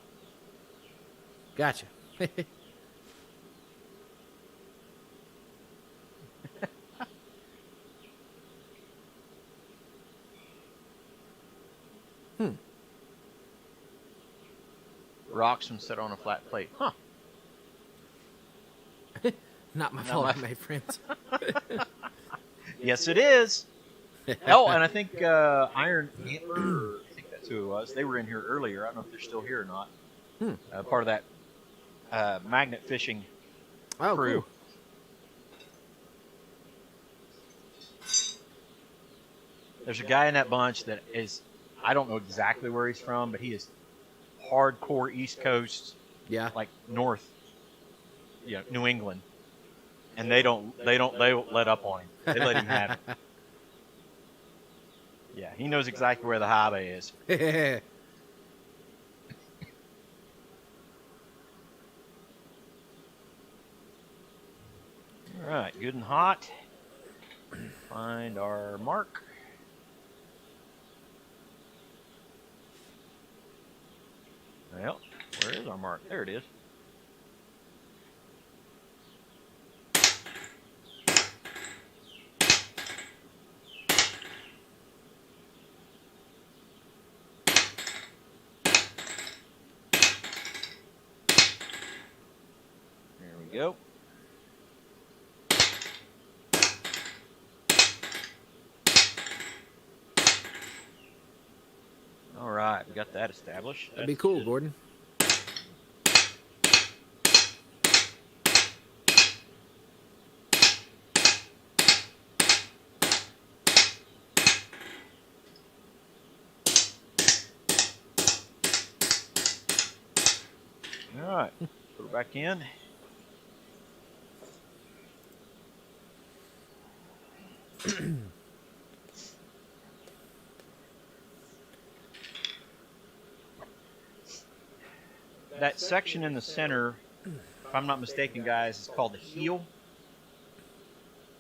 Gotcha. Rocks and set on a flat plate. Huh. Not my fault, my friends. Yes, it is. Oh, and I think Iron Antler, I think that's who it was. They were in here earlier. I don't know if they're still here or not. Part of that magnet fishing crew. Cool. There's a guy in that bunch that is, I don't know exactly where he's from, but he is hardcore East Coast, Yeah. like north, New England, and they don't let up on him. They let him have it. Yeah, he knows exactly where the highway is. All right, good and hot. Find our mark. Well, where is our mark? There it is. There we go. All right, we got that established. That'd be cool, Gordon. All right, put it back in. That section in the center, if I'm not mistaken, guys, is called the heel.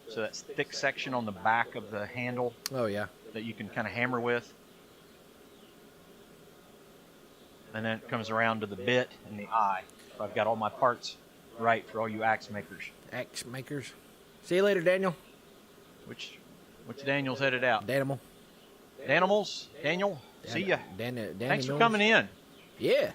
So that's thick section on the back of the handle Oh, yeah. that you can kind of hammer with. And then it comes around to the bit and the eye. So I've got all my parts right for all you axe makers. Axe makers. See you later, Daniel. Which Daniel's headed out? Danimal. Danimals, Daniel, see ya. Thanks for coming in. Yeah.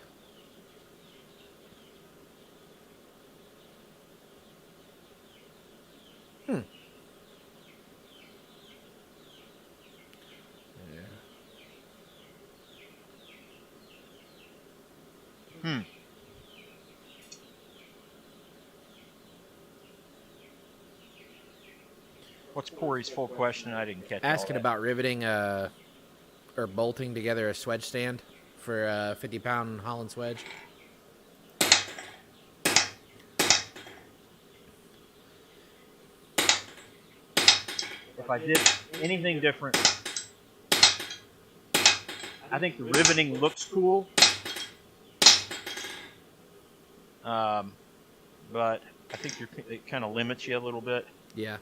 What's Corey's full question? I didn't catch Asking all that. about riveting or bolting together a swedge stand for a 50-pound Holland swedge. if I did anything different, I think the riveting looks cool. But I think it kind of limits you a little bit. Yeah.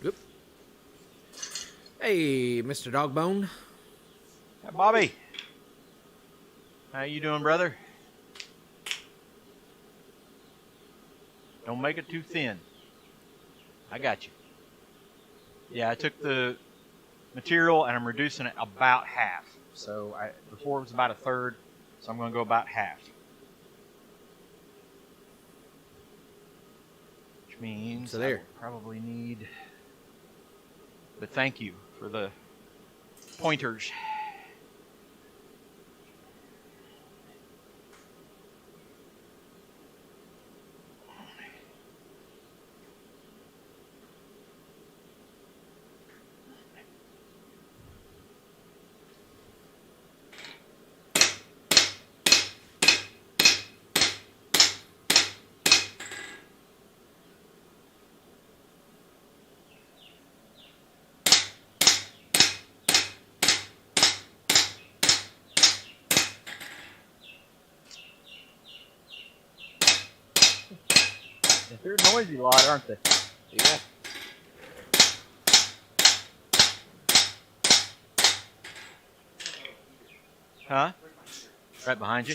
Oop. Hey, Mr. Dogbone. Hey, Bobby. How you doing, brother? Don't make it too thin. I got you. Yeah, I took the material and I'm reducing it about half. So before it was about a third, so I'm going to go about half. Which means So there. I will probably need. But thank you for the pointers. They're a noisy lot, aren't they? Yeah. Huh? Right behind you?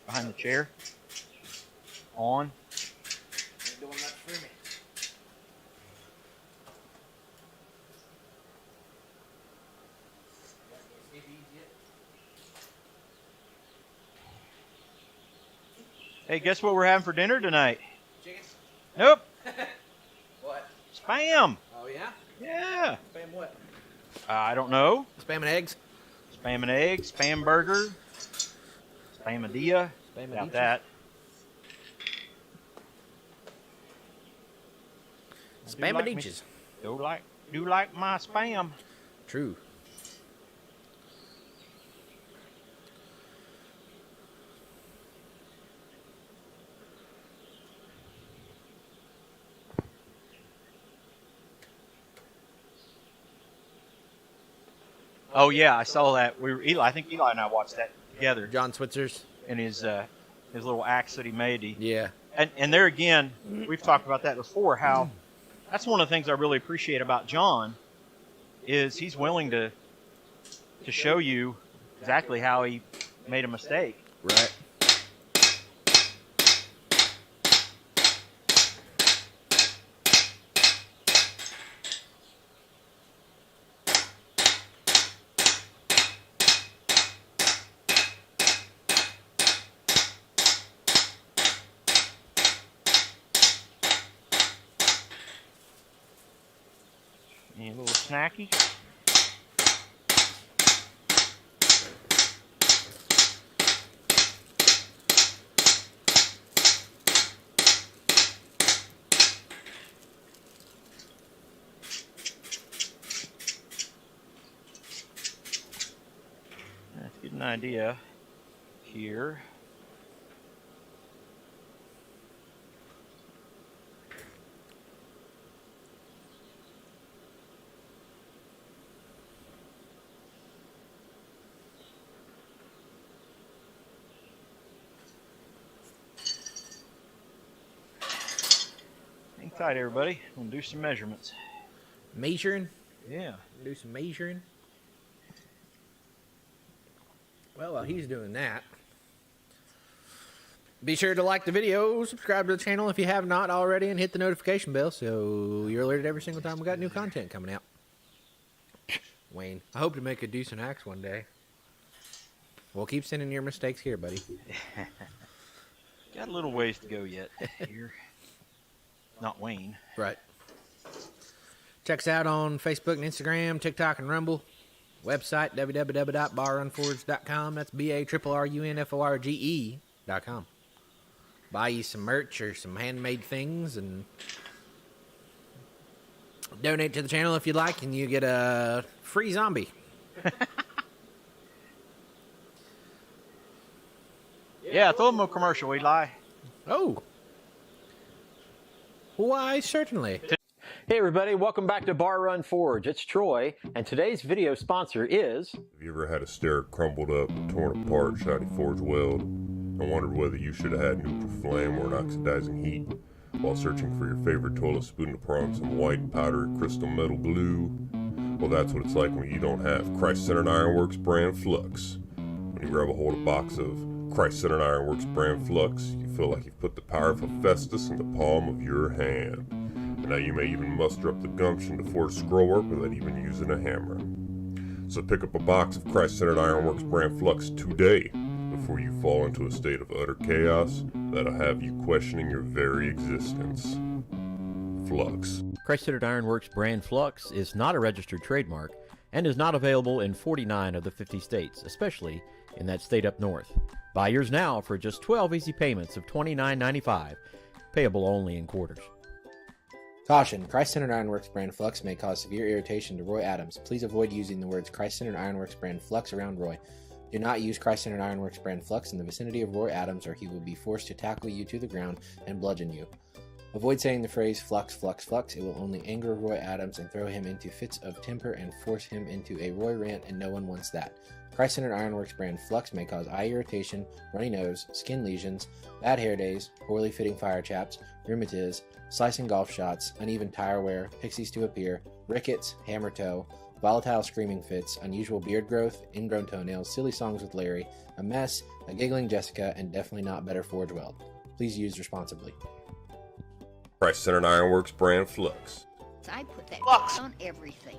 Behind the chair? On? Ain't doing much for me. Hey, guess what we're having for dinner tonight? Chickens? Nope. What? Spam. Oh, yeah? Yeah. Spam what? I don't know. Spam and eggs? Spam and eggs, spam burger, spamadilla. Spam About that. Spam and eaches. Do like my spam. True. Oh yeah, I saw that. I think Eli and I watched that together John Switzer's. in his little axe that he made. Yeah. And there again, we've talked about that before. How that's one of the things I really appreciate about John is he's willing to show you exactly how he made a mistake. Right. Any little snacky? Let's get an idea here. Hang tight, everybody. We'll do some measurements. Measuring? Yeah. Do some measuring. Well, while he's doing that, be sure to like the video, subscribe to the channel if you have not already, and hit the notification bell so you're alerted every single time we got new content coming out. Wayne, I hope to make a decent axe one day. Well, keep sending your mistakes here, buddy. Got a little ways to go yet here. Not Wayne. Right. Check us out on Facebook and Instagram, TikTok, and Rumble. Website, www.barrunforge.com. That's BARRUNFORGE.com. Buy you some merch or some handmade things and donate to the channel if you'd like, and you get a free zombie. Yeah, throw them a commercial, Eli. Oh. Why, certainly. Hey everybody, welcome back to Bar Run Forge. It's Troy, and today's video sponsor is... Have you ever had a stair crumbled up, torn apart, shiny forge weld, and wondered whether you should have had neutral flame or an oxidizing heat while searching for your favorite toilet spoon to pour on some white powdery crystal metal glue? Well, that's what it's like when you don't have Christ-Centered Ironworks brand flux. When you grab a hold of a box of Christ-Centered Ironworks brand flux, you feel like you've put the power of Hephaestus in the palm of your hand. And now you may even muster up the gumption to forge scrollwork without even using a hammer. So pick up a box of Christ-Centered Ironworks brand flux today before you fall into a state of utter chaos that'll have you questioning your very existence. Flux. Christ-Centered Ironworks brand Flux is not a registered trademark and is not available in 49 of the 50 states, especially in that state up north. Buy yours now for just 12 easy payments of $29.95, payable only in quarters. Caution, Christ-Centered Ironworks brand flux may cause severe irritation to Roy Adams. Please avoid using the words Christ-Centered Ironworks brand flux around Roy. Do not use Christ-Centered Ironworks brand flux in the vicinity of Roy Adams, or he will be forced to tackle you to the ground and bludgeon you. Avoid saying the phrase flux, flux, flux. It will only anger Roy Adams and throw him into fits of temper and force him into a Roy rant, and no one wants that. Christ-Centered Ironworks brand flux may cause eye irritation, runny nose, skin lesions, bad hair days, poorly fitting fire chaps, rheumatiz, slicing golf shots, uneven tire wear, pixies to appear, rickets, hammer toe, volatile screaming fits, unusual beard growth, ingrown toenails, silly songs with Larry, a mess, a giggling Jessica, and definitely not better forge weld. Please use responsibly. Christ-Centered Ironworks brand flux. I put that Flux. on everything.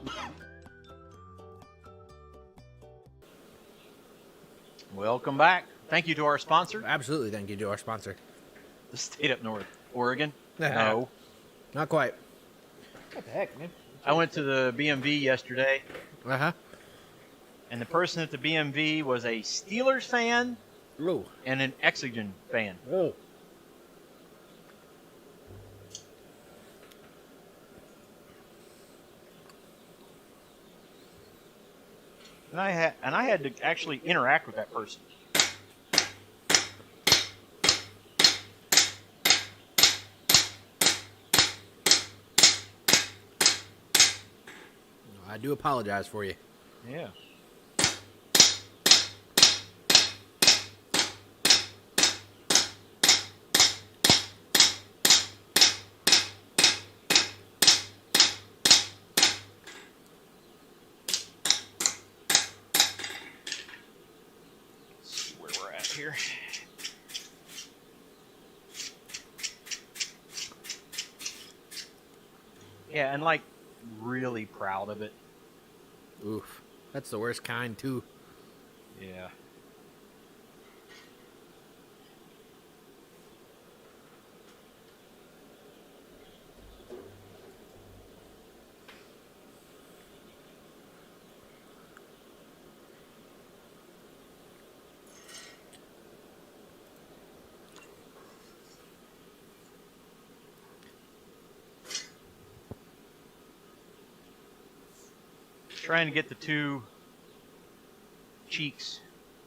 Welcome back. Thank you to our sponsor, Absolutely, thank you to our sponsor. the state up north, Oregon. No. Not quite. What the heck, man? I went to the BMV yesterday, Uh-huh. and the person at the BMV was a Steelers fan Oh. and an Exogen fan. Oh. And I had to actually interact with that person. I do apologize for you. Yeah. Let's see where we're at here. Yeah, and like really proud of it. Oof. That's the worst kind, too. Yeah. Trying to get the two cheeks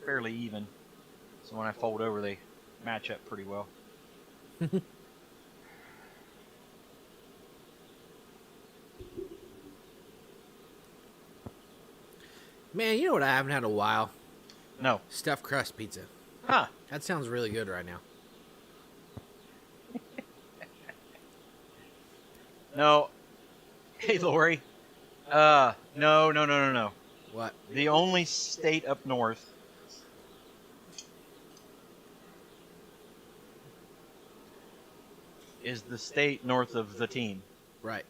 fairly even, so when I fold over they match up pretty well. Man, you know what I haven't had in a while? No. Stuffed crust pizza. Huh. That sounds really good right now. No. Hey, Lori. No. What? The only state up north is the state north of the team. Right.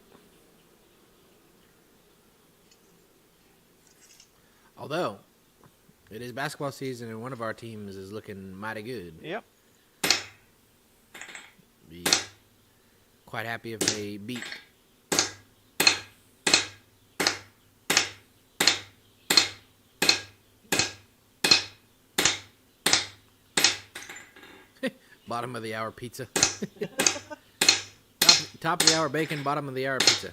Although, it is basketball season and one of our teams is looking mighty good. Yep. Be quite happy if they beat Bottom of the hour pizza. top of the hour bacon, bottom of the hour pizza.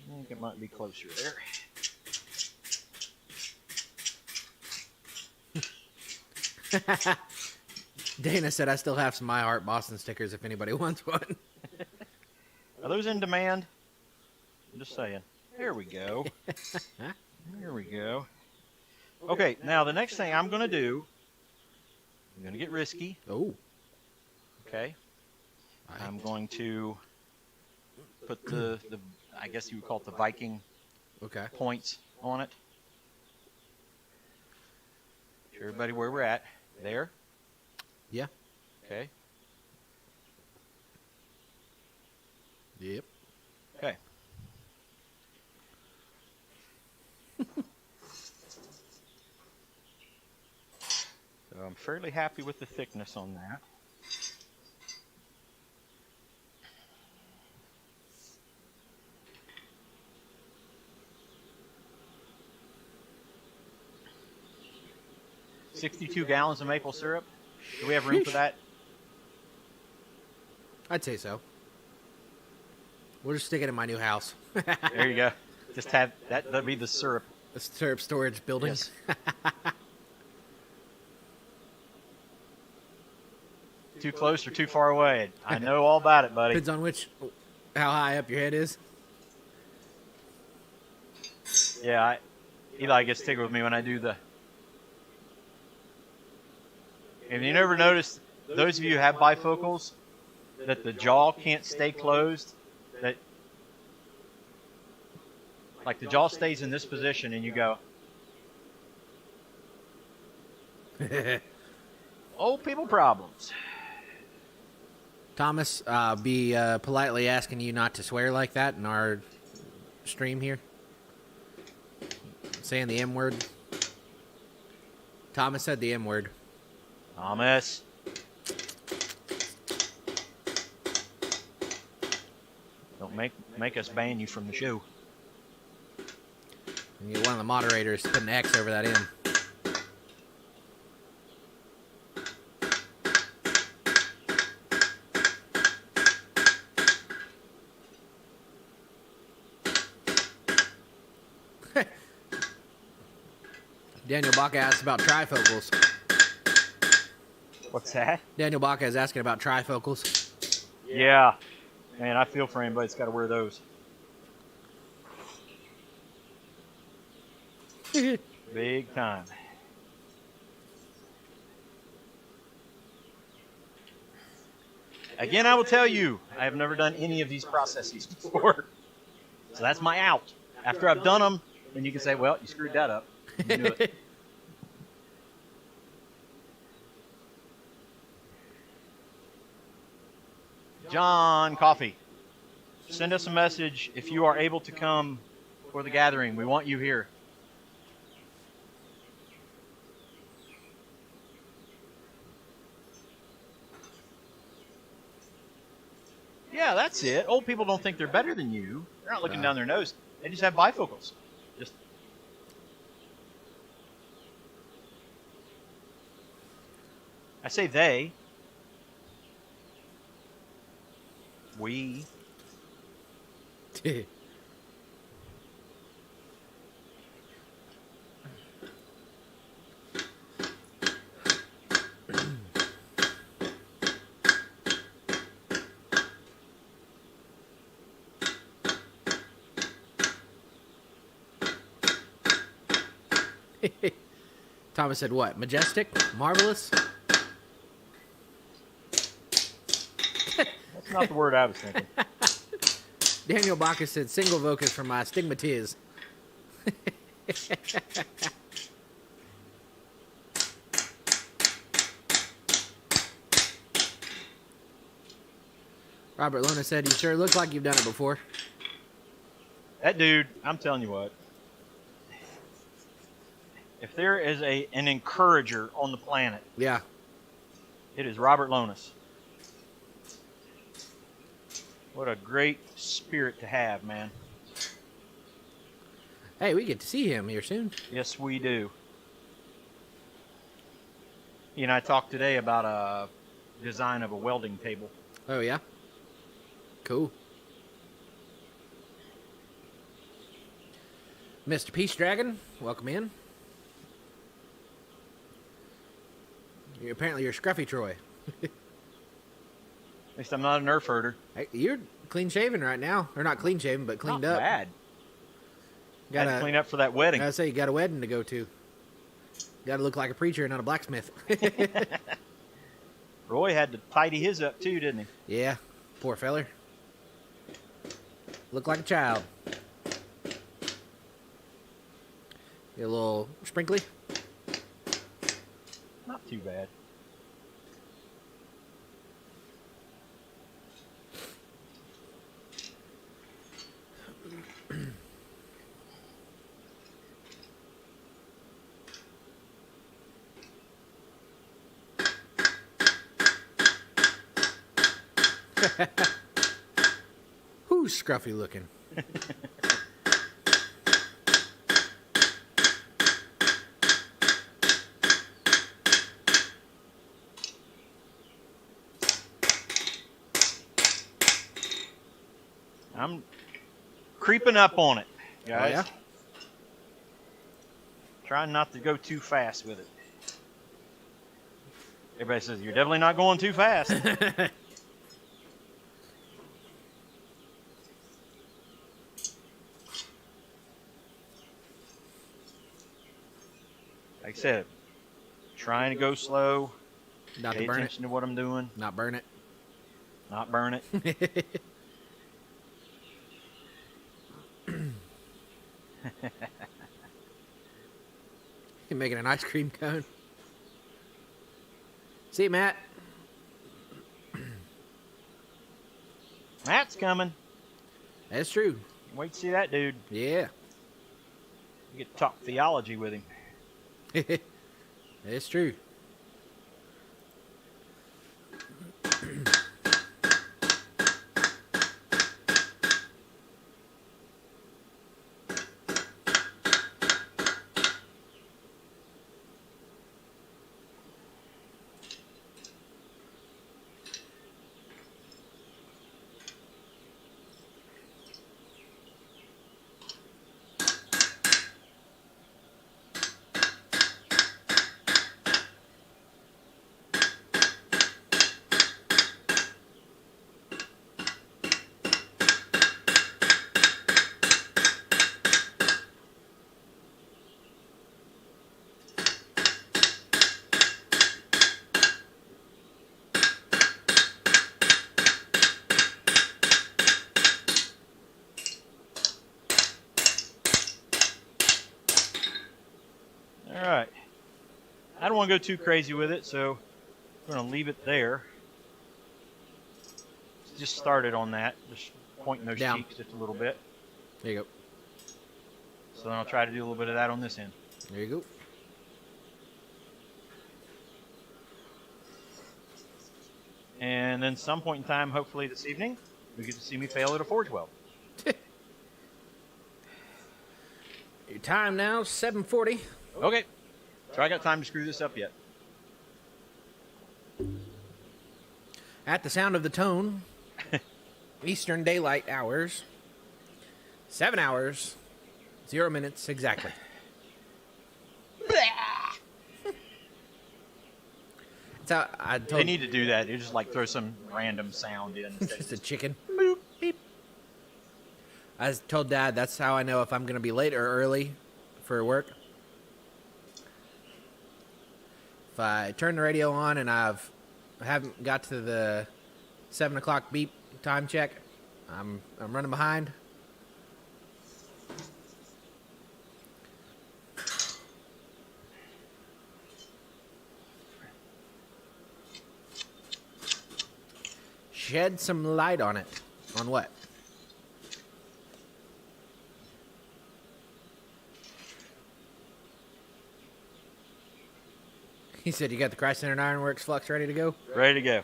I think it might be closer there. Dana said I still have some My Heart Boston stickers if anybody wants one. Are those in demand? I'm just saying. There we go. There we go. Okay, now the next thing I'm going to do, I'm going to get risky. Oh. Okay. I'm going to put the I guess you would call it the Viking Okay. points on it. Show everybody where we're at. There. Yeah. Okay. Yep. Okay. So I'm fairly happy with the thickness on that. $62 gallons of maple syrup. Do we have room for that? I'd say so. We'll just stick it in my new house. There you go. Just have that. That'd be the syrup. The syrup storage building. Yes. Too close or too far away? I know all about it, buddy. Depends on how high up your head is. Yeah, Eli gets tickled with me when I do the. If you never noticed, those of you who have bifocals, that the jaw can't stay closed, that like the jaw stays in this position and you go, old people problems. Thomas, be politely asking you not to swear like that in our stream here. Saying the M word. Thomas said the M word. Thomas. Don't make us ban you from the show. And get one of the moderators to put an X over that M. Daniel Baca asked about trifocals. What's that? Daniel Baca is asking about trifocals. Yeah. Man, I feel for anybody that's got to wear those. Big time. Again, I will tell you, I have never done any of these processes before. So that's my out. After I've done them, then you can say, well, you screwed that up. You knew it. John Coffee, send us a message if you are able to come for the gathering. We want you here. Yeah, that's it. Old people don't think they're better than you. They're not looking down their nose. They just have bifocals. Just I say they. We. Thomas said what? Majestic? Marvelous? That's not the word I was thinking. Daniel Baca said single vocus for my stigmatiz. Robert Lona said, you sure look like you've done it before. That dude, I'm telling you what. If there is an encourager on the planet, Yeah. it is Robert Lonis. What a great spirit to have, man. Hey, we get to see him here soon. Yes, we do. He and I talked today about a design of a welding table. Oh, yeah? Cool. Mr. Peace Dragon, welcome in. Apparently you're Scruffy Troy. At least I'm not a Nerf herder. Hey, you're clean shaven right now. Or not clean shaven, but cleaned up. Not bad. Got to Gotta clean up for that wedding. I say you got a wedding to go to. Got to look like a preacher, not a blacksmith. Roy had to tidy his up too, didn't he? Yeah, poor feller. Look like a child. Get a little sprinkly. Not too bad. Who's scruffy looking? I'm creeping up on it, guys. Oh, yeah? Trying not to go too fast with it. Everybody says, you're definitely not going too fast. Like I said, trying to go slow. Not Pay to burn it. attention to what I'm doing. Not burn it. Not burn it. You're making an ice cream cone. See, Matt? Matt's coming. That's true. Wait to see that dude. Yeah. You get to talk theology with him. That's true. All right. I don't want to go too crazy with it, so we're going to leave it there. Just started on that, just pointing those Down. cheeks just a little bit. There you go. So then I'll try to do a little bit of that on this end. There you go. And then some point in time, hopefully this evening, we get to see me fail at a forge weld. Your time now, 7:40. Okay. So I got time to screw this up yet. At the sound of the tone, Eastern Daylight Hours, 7 hours, 0 minutes exactly. That's how I They told need to do that. They just like throw some random sound in. Instead of just a just, chicken. Boop, beep. I told Dad that's how I know if I'm going to be late or early for work. If I turn the radio on and I haven't got to the 7 o'clock beep time check, I'm running behind. Shed some light on it. On what? He said, "You got the Christ-centered Ironworks flux ready to go?" Ready to go.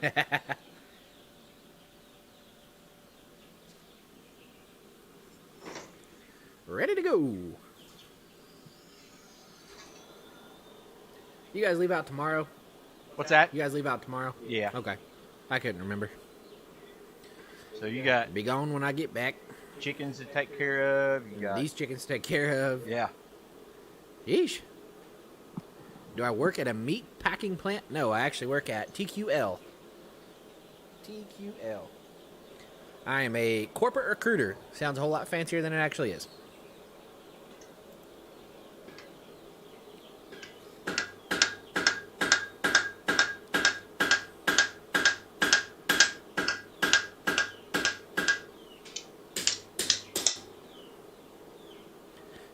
Ready to go. You guys leave out tomorrow? What's that? You guys leave out tomorrow? Yeah. Okay. I couldn't remember. So you got Be gone when I get back. chickens to take care of. You got These chickens to take care of. Yeah. Yeesh. Do I work at a meat packing plant? No, I actually work at TQL. TQL. I am a corporate recruiter. Sounds a whole lot fancier than it actually is.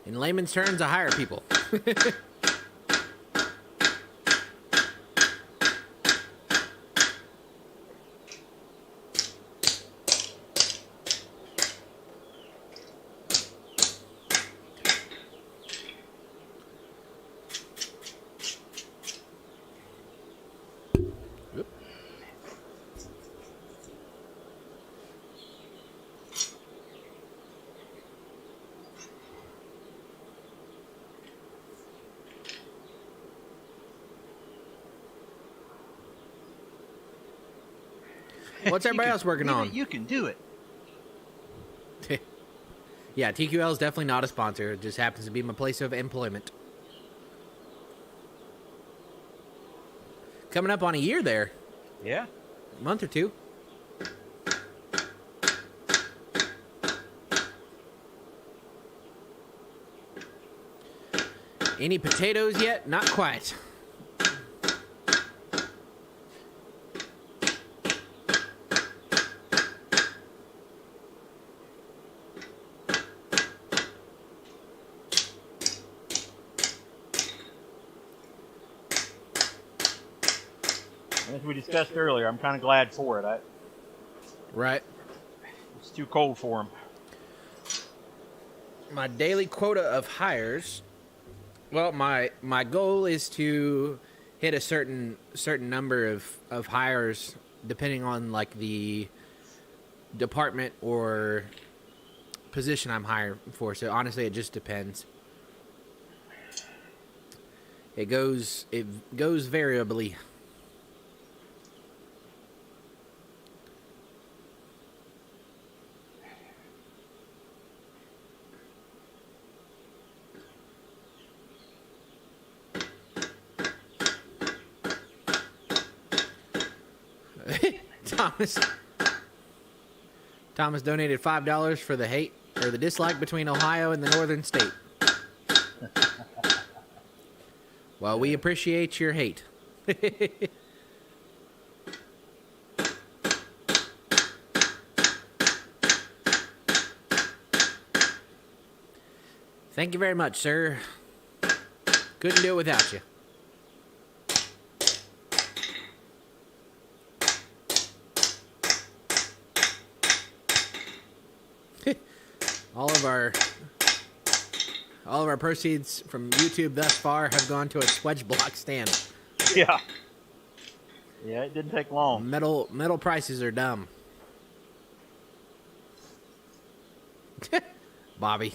In layman's terms, I hire people. Oop. What's everybody else working on? You can do it. Yeah, TQL is definitely not a sponsor. It just happens to be my place of employment. Coming up on a year there. Yeah. A month or two. Any potatoes yet? Not quite. As we discussed earlier, I'm kind of glad for it. Right. It's too cold for them. My daily quota of hires. Well, my goal is to hit a certain number of hires, depending on like the department or position I'm hiring for. So honestly, it just depends. It goes variably. Thomas donated $5 for the hate or the dislike between Ohio and the northern state. Well, we appreciate your hate. Thank you very much, sir. Couldn't do it without you. All of our proceeds from YouTube thus far have gone to a Swedge block stand. Yeah. Yeah, it didn't take long. Metal prices are dumb. Bobby,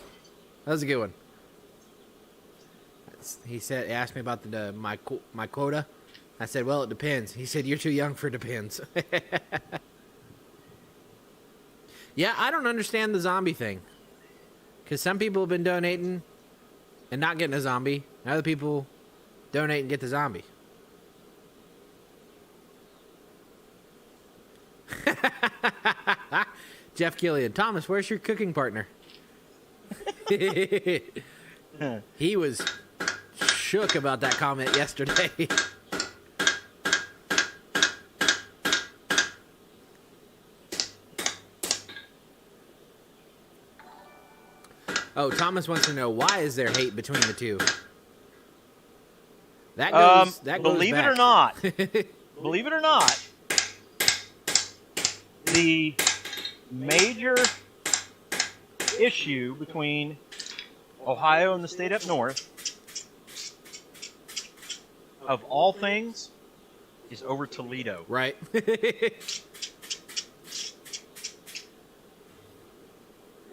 that was a good one. He asked me about my quota. I said, well, it depends. He said, you're too young for depends. Yeah, I don't understand the zombie thing. Because some people have been donating and not getting a zombie. And other people donate and get the zombie. Jeff Killian. Thomas, where's your cooking partner? He was shook about that comment yesterday. Oh, Thomas wants to know, why is there hate between the two? That goes believe back. it or not, believe it or not, the major issue between Ohio and the state up north of all things, is over Toledo. Right.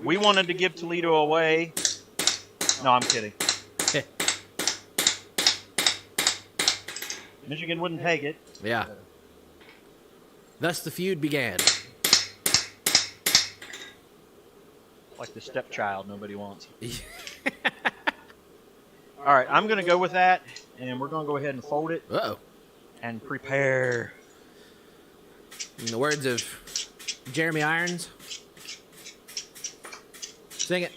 We wanted to give Toledo away. No, I'm kidding. Michigan wouldn't take it. Yeah. Thus the feud began. Like the stepchild nobody wants. All right, I'm going to go with that, and we're going to go ahead and fold it Uh-oh. and prepare. In the words of Jeremy Irons, sing it.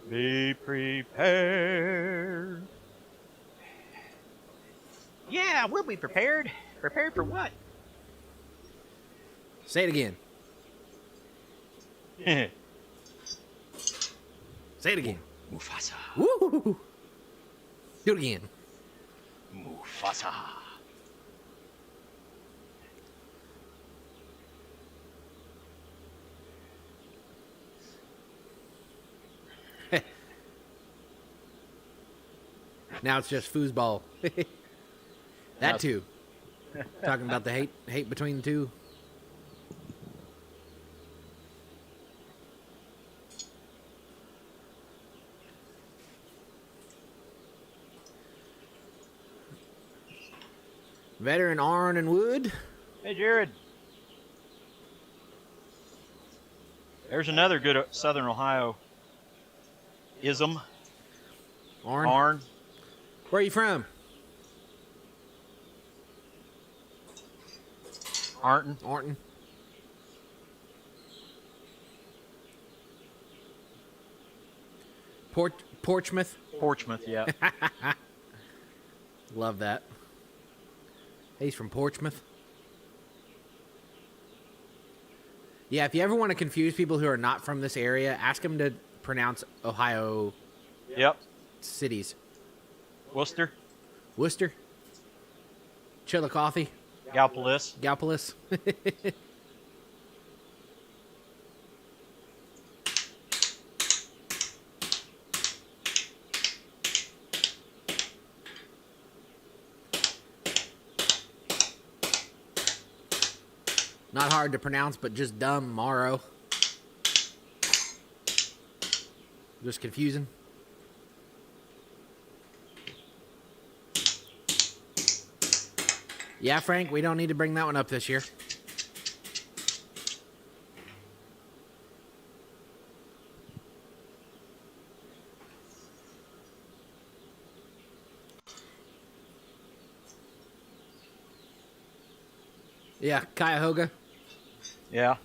Be prepared. Yeah, we'll be prepared. Prepared for what? Say it again. Say it again. Mufasa. Woo! Do it again. Mufasa. Now it's just foosball. That too. Talking about the hate between the two. Veteran Arn and Wood. Hey, Jared. There's another good Southern Ohio ism. Arn. Arn. Where are you from? Arnton. Arnton. Portsmouth. Portsmouth, yeah. Love that. He's from Portsmouth. Yeah, if you ever want to confuse people who are not from this area, ask them to pronounce Ohio Yep. cities. Worcester. Worcester. Chillicothe. Gallipolis. Gallipolis. Not hard to pronounce, but just dumb. Morrow. Just confusing. Yeah, Frank, we don't need to bring that one up this year. Yeah, Cuyahoga. Yeah.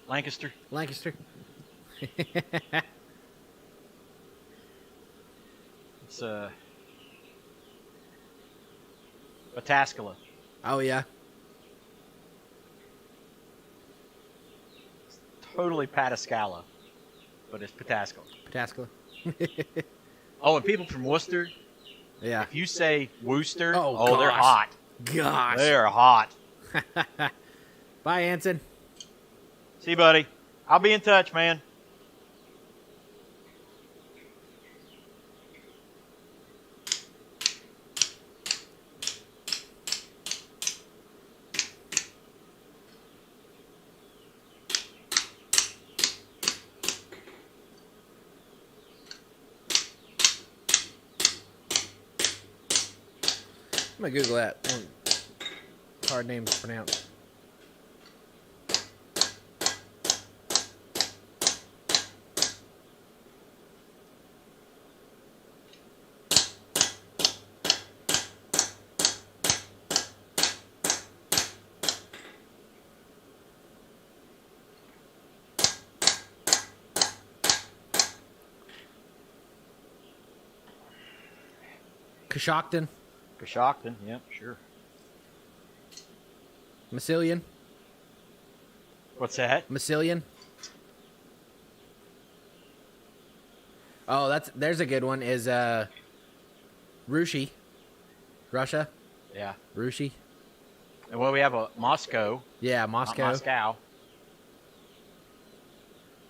Lancaster. Lancaster. It's Pataskala. Oh, yeah. Totally Pataskala, but it's Pataskala. Pataskala. Oh, and people from Worcester, Yeah. if you say Worcester, Oh, they're gosh. hot. Gosh. They're hot. Bye, Anson. See you, buddy. I'll be in touch, man. I'm going to Google that. Hard name to pronounce. Coshocton. Coshocton, yep, sure. Massilian. What's that? Massilian. Oh, there's a good one. Is Rushi, Russia. Yeah. Rushi. And well, we have a Moscow. Yeah, Not Moscow. Moscow.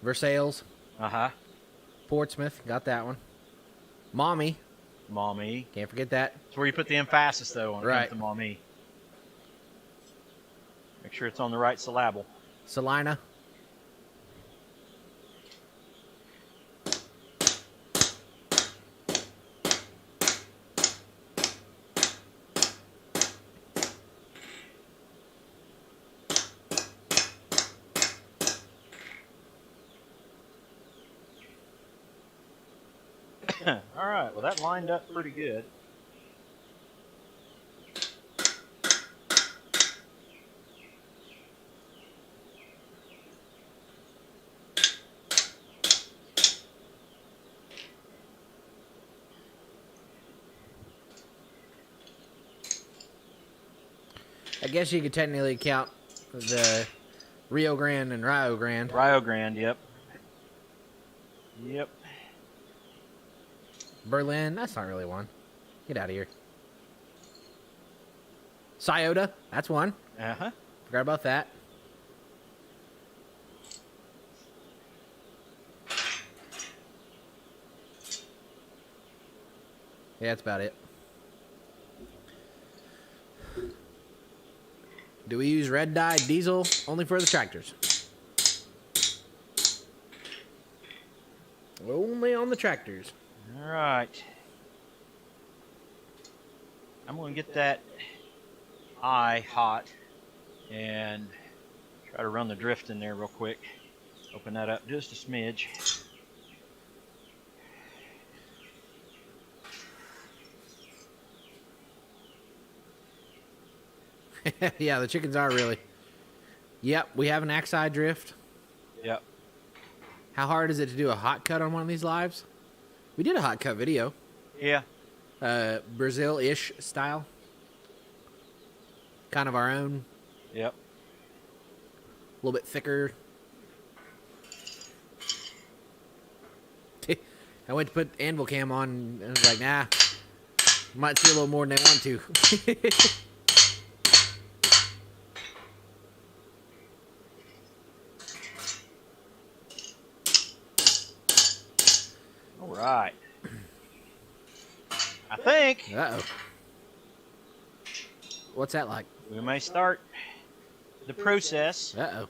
Versailles. Uh-huh. Portsmouth. Got that one. Mommy. Mommy. Can't forget that. That's where you put the emphasis, though, on Right. the mommy. Make sure it's on the right syllable. Salina. All right, well, that lined up pretty good. I guess you could technically count the Rio Grande and Rio Grande. Rio Grande, yep. Yep. Berlin, that's not really one. Get out of here. Scioto, that's one. Uh-huh. Forgot about that. Yeah, that's about it. Do we use red dye diesel only for the tractors? Only on the tractors. All right. I'm going to get that eye hot and try to run the drift in there real quick. Open that up just a smidge. Yeah, the chickens are really. Yep, we have an axe eye drift. Yep. How hard is it to do a hot cut on one of these lives? We did a hot cut video. Yeah. Brazil-ish style. Kind of our own. Yep. A little bit thicker. I went to put anvil cam on and I was like, nah. Might see a little more than they want to. All right. I think Uh-oh. What's that like? we may start the process. Uh-oh.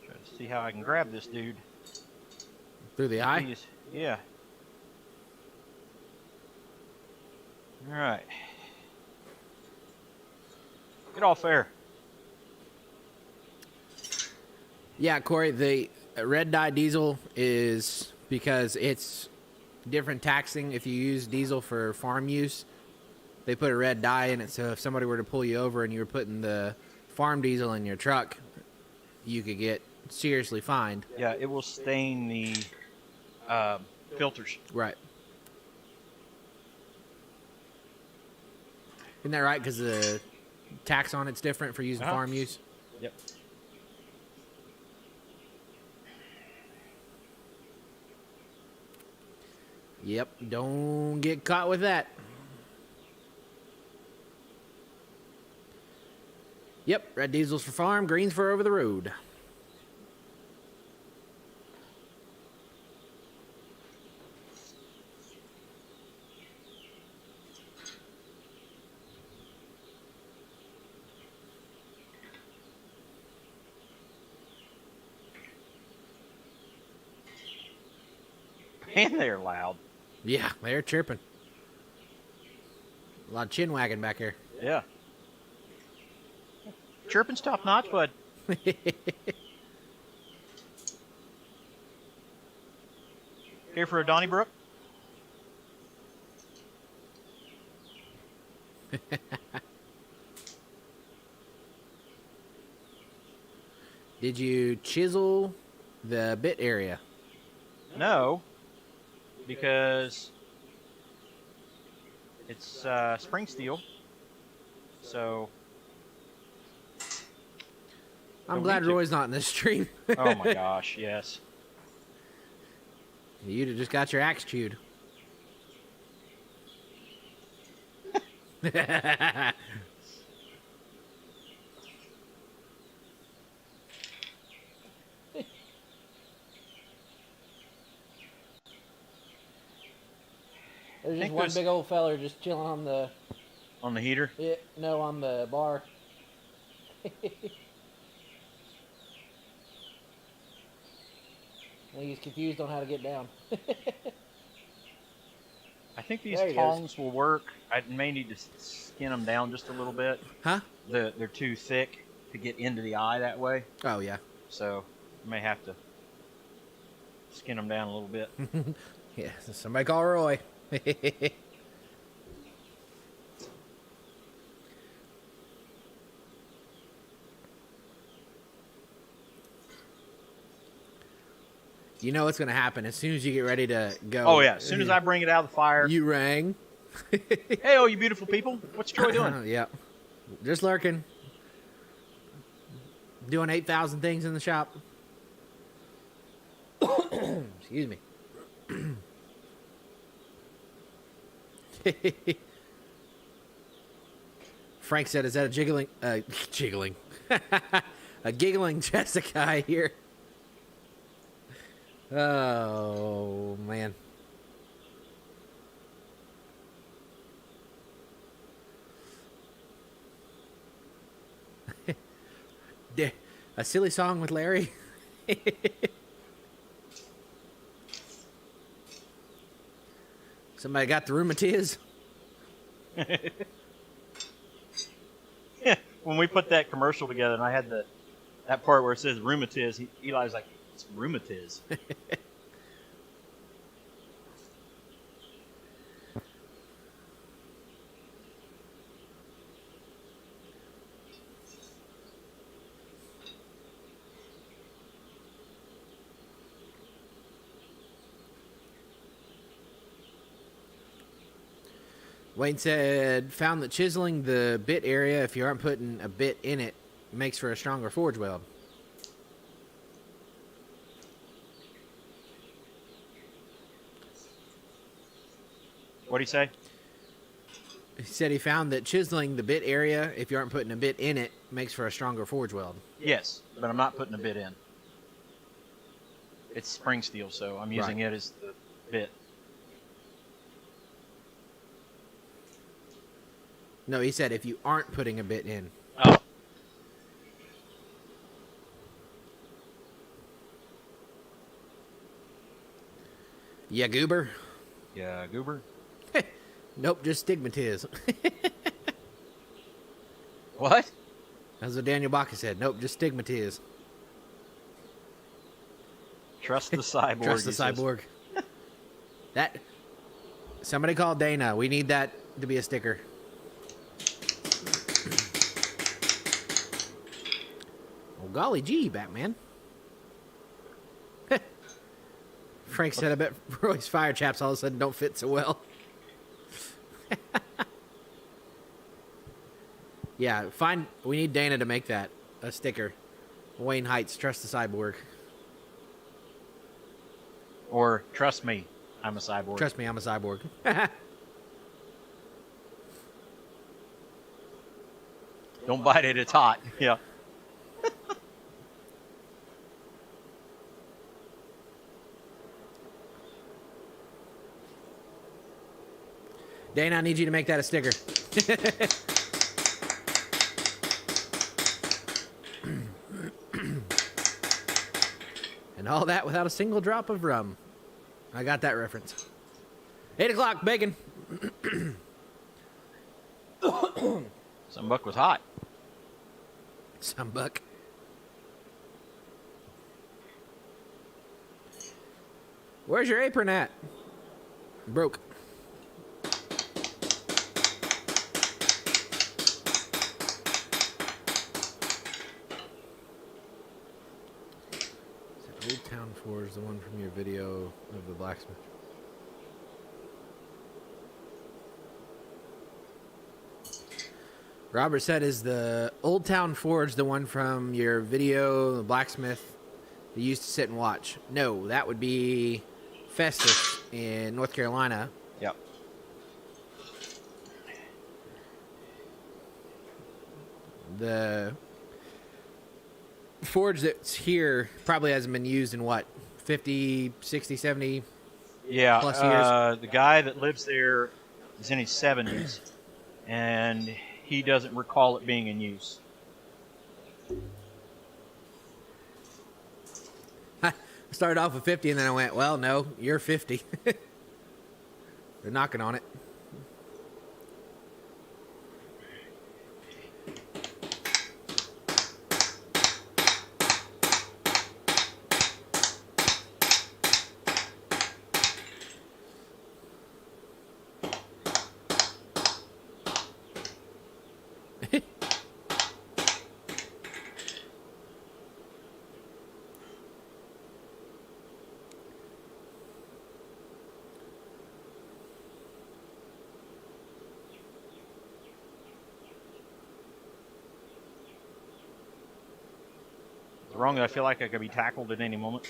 Try to see how I can grab this dude. Through the eye? Please. Yeah. All right. Get off there. Yeah, Corey, the red dye diesel is because it's different taxing if you use diesel for farm use. They put a red dye in it, so if somebody were to pull you over and you were putting the farm diesel in your truck, you could get seriously fined. Yeah, it will stain the filters. Right. Isn't that right? Because the tax on it's different for using farm use? Yep. Yep. Don't get caught with that. Yep. Red diesel's for farm, green's for over the road. And they're loud. Yeah, they're chirping. A lot of chin wagging back here. Yeah. Chirping's top notch, bud. Here for a Donnybrook? Did you chisel the bit area? No, because it's spring steel. So. I'm Don't glad need to. Roy's not in this stream. Oh my gosh, yes. You'd have just got your axe chewed. There's just think one there's- big old feller just chilling on the On the heater? on the bar. I think he's confused on how to get down. I think these There he goes. tongs will work. I may need to skin them down just a little bit. Huh? They're too thick to get into the eye that way, Oh yeah. so I may have to skin them down a little bit. Yeah. Somebody call Roy. You know what's going to happen as soon as you get ready to go. Oh yeah, as soon as I bring it out of the fire. You rang. Hey, oh, you beautiful people. What's Troy doing? Yeah. Just lurking. Doing 8,000 things in the shop. Excuse me. Frank said, is that a jiggling, jiggling, a giggling Jessica I hear? Oh, man. A silly song with Larry? Somebody got the rheumatiz? When we put that commercial together, and I had that part where it says rheumatiz, Eli's like, it's rheumatiz. Wayne said, found that chiseling the bit area, if you aren't putting a bit in it, makes for a stronger forge weld. What'd he say? He said he found that chiseling the bit area, if you aren't putting a bit in it, makes for a stronger forge weld. Yes, but I'm not putting a bit in. It's spring steel, so I'm using it as the bit. No, he said if you aren't putting a bit in. Oh. Yeah, goober? Yeah, goober. Nope, just stigmatiz. What? That's what Daniel Baca said. Nope, just stigmatiz. Trust the cyborg. Trust the he says. cyborg. That. Somebody call Dana. We need that to be a sticker. Oh, golly gee, Batman. Frank said, I bet Roy's fire chaps all of a sudden don't fit so well. Yeah, we need Dana to make that a sticker. Wayne Heights, trust the cyborg. Or trust me, I'm a cyborg. Trust me, I'm a cyborg. Don't bite it, it's hot. Yeah. Dana, I need you to make that a sticker. And all that without a single drop of rum. I got that reference. 8 o'clock, bacon. Some buck was hot. Some buck. Where's your apron at? Broke. Old Town Forge, the one from your video of the blacksmith. Robert said, is the Old Town Forge the one from your video, the blacksmith that you used to sit and watch? No, that would be Festus in North Carolina. Yep. The forge that's here probably hasn't been used in what, 50, 60, 70 Yeah, plus years. the guy that lives there is in his 70s, and he doesn't recall it being in use. I started off with 50, and then I went, well, no, you're 50. They're knocking on it. Wrong, I feel like I could be tackled at any moment.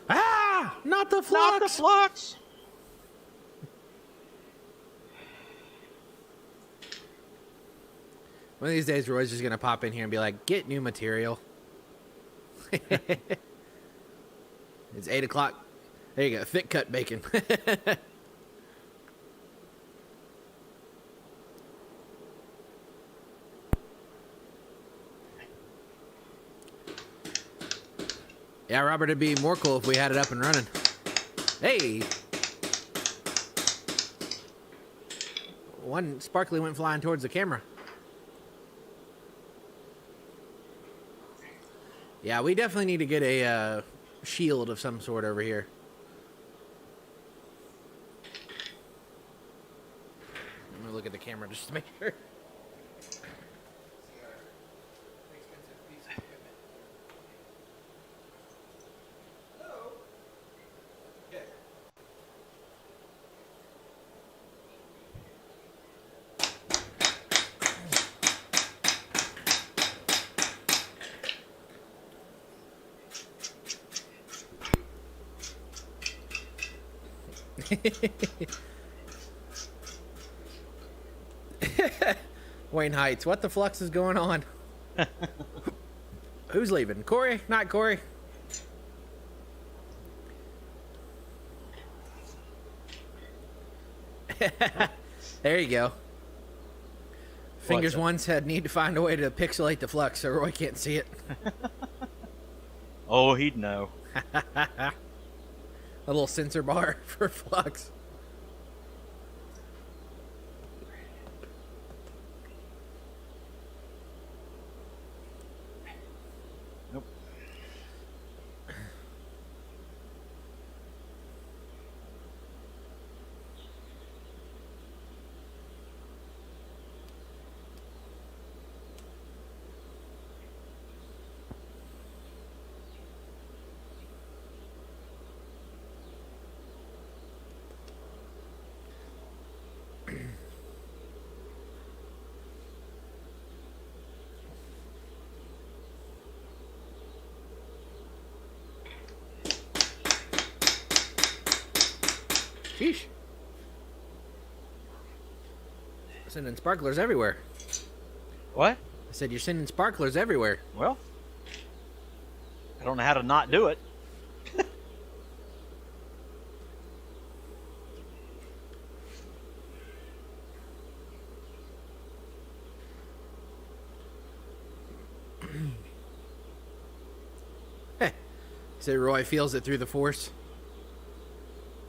Ah! Not the flux! Not the flux! One of these days, Roy's just going to pop in here and be like, get new material. It's 8 o'clock. There you go. Thick cut bacon. Yeah, Robert, it'd be more cool if we had it up and running. Hey! One sparkly went flying towards the camera. Yeah, we definitely need to get a shield of some sort over here. I'm going to look at the camera just to make sure. Wayne Heights, what the flux is going on? Who's leaving? Corey? Not Corey. There you go. Fingers one said need to find a way to pixelate the flux so Roy can't see it. Oh, he'd know. A little sensor bar for flux. Nope. Sheesh. Sending sparklers everywhere. What? I said you're sending sparklers everywhere. Well, I don't know how to not do it. Say Roy feels it through the force.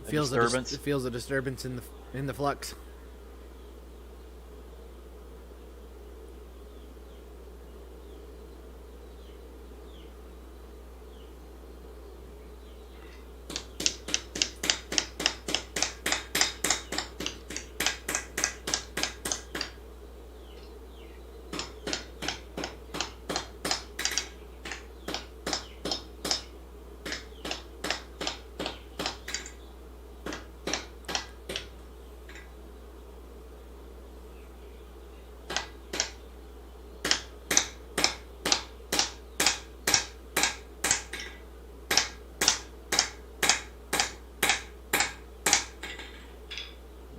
Feels disturbance. It feels a disturbance in the flux.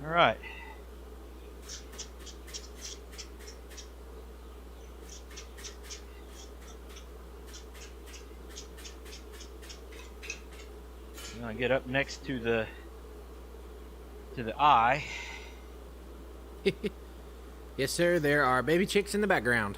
All right. I'll get up next to the eye. Yes, sir. There are baby chicks in the background.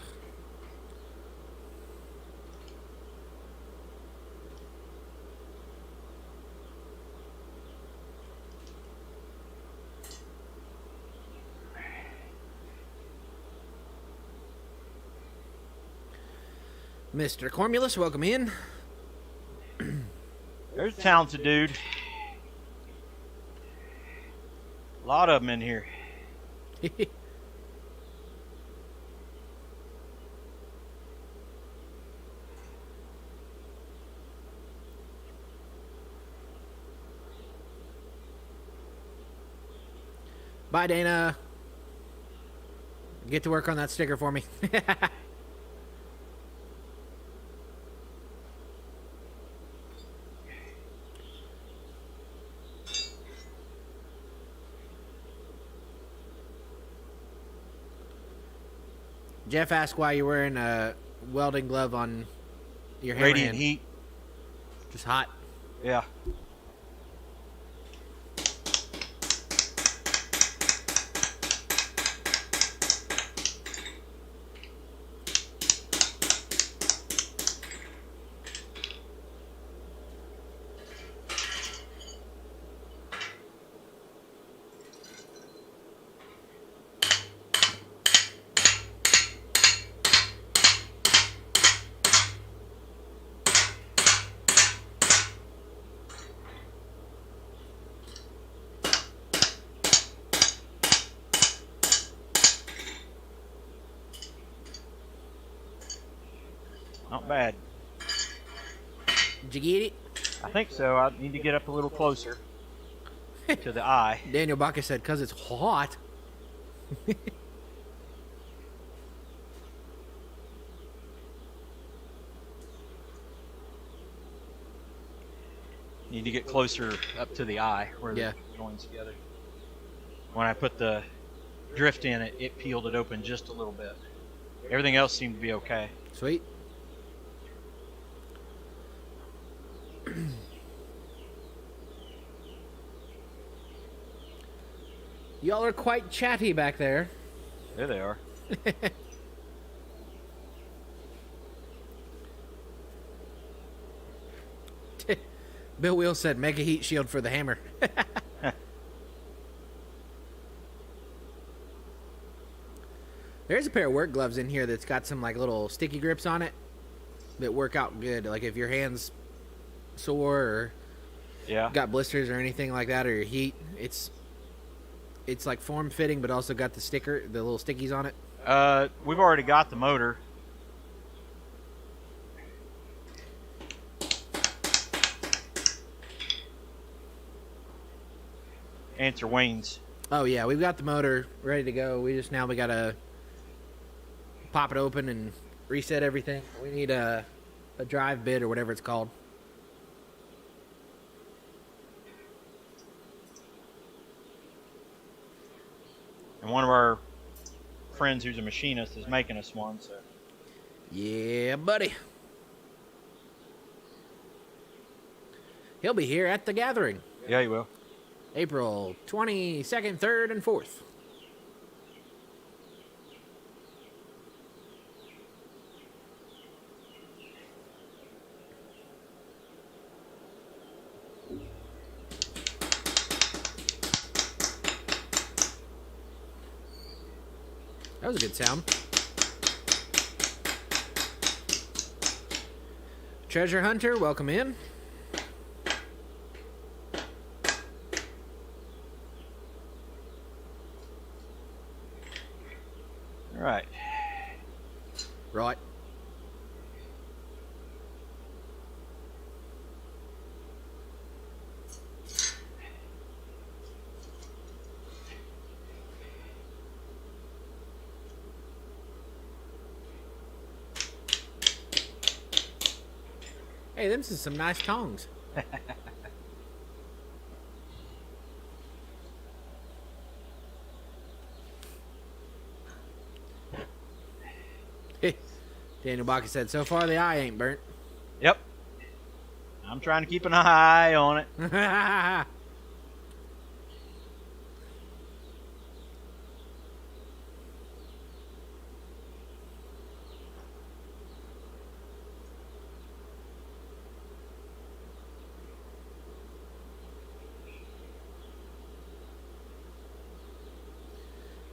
Mr. Cormulus, welcome in. There's a talented dude. A lot of them in here. Bye, Dana. Get to work on that sticker for me. Jeff asked why you're wearing a welding glove on your hammer Radiant hand. heat. Just hot. Yeah. Not bad. Did you get it? I think so. I need to get up a little closer to the eye. Daniel Baca said, because it's hot. Need to get closer up to the eye where Yeah. the joins together. When I put the drift in it, it peeled it open just a little bit. Everything else seemed to be okay. Sweet. Y'all are quite chatty back there. There they are. Bill Wheel said, make a heat shield for the hammer. There's a pair of work gloves in here that's got some like little sticky grips on it that work out good. Like if your hand's sore or Yeah. got blisters or anything like that, or your heat, it's like form fitting, but also got the little stickies on it. We've already got the motor. Answer Wayne's. Oh yeah, we've got the motor ready to go. We gotta pop it open and reset everything. We need a drive bit or whatever it's called. And one of our friends who's a machinist is making us one, so Yeah, buddy. He'll be here at the gathering, yeah, you will. April 22nd, 3rd, and 4th. That was a good sound. Treasure Hunter, welcome in. All right. Right. Hey, this is some nice tongs. Daniel Baca said, so far the eye ain't burnt. Yep. I'm trying to keep an eye on it.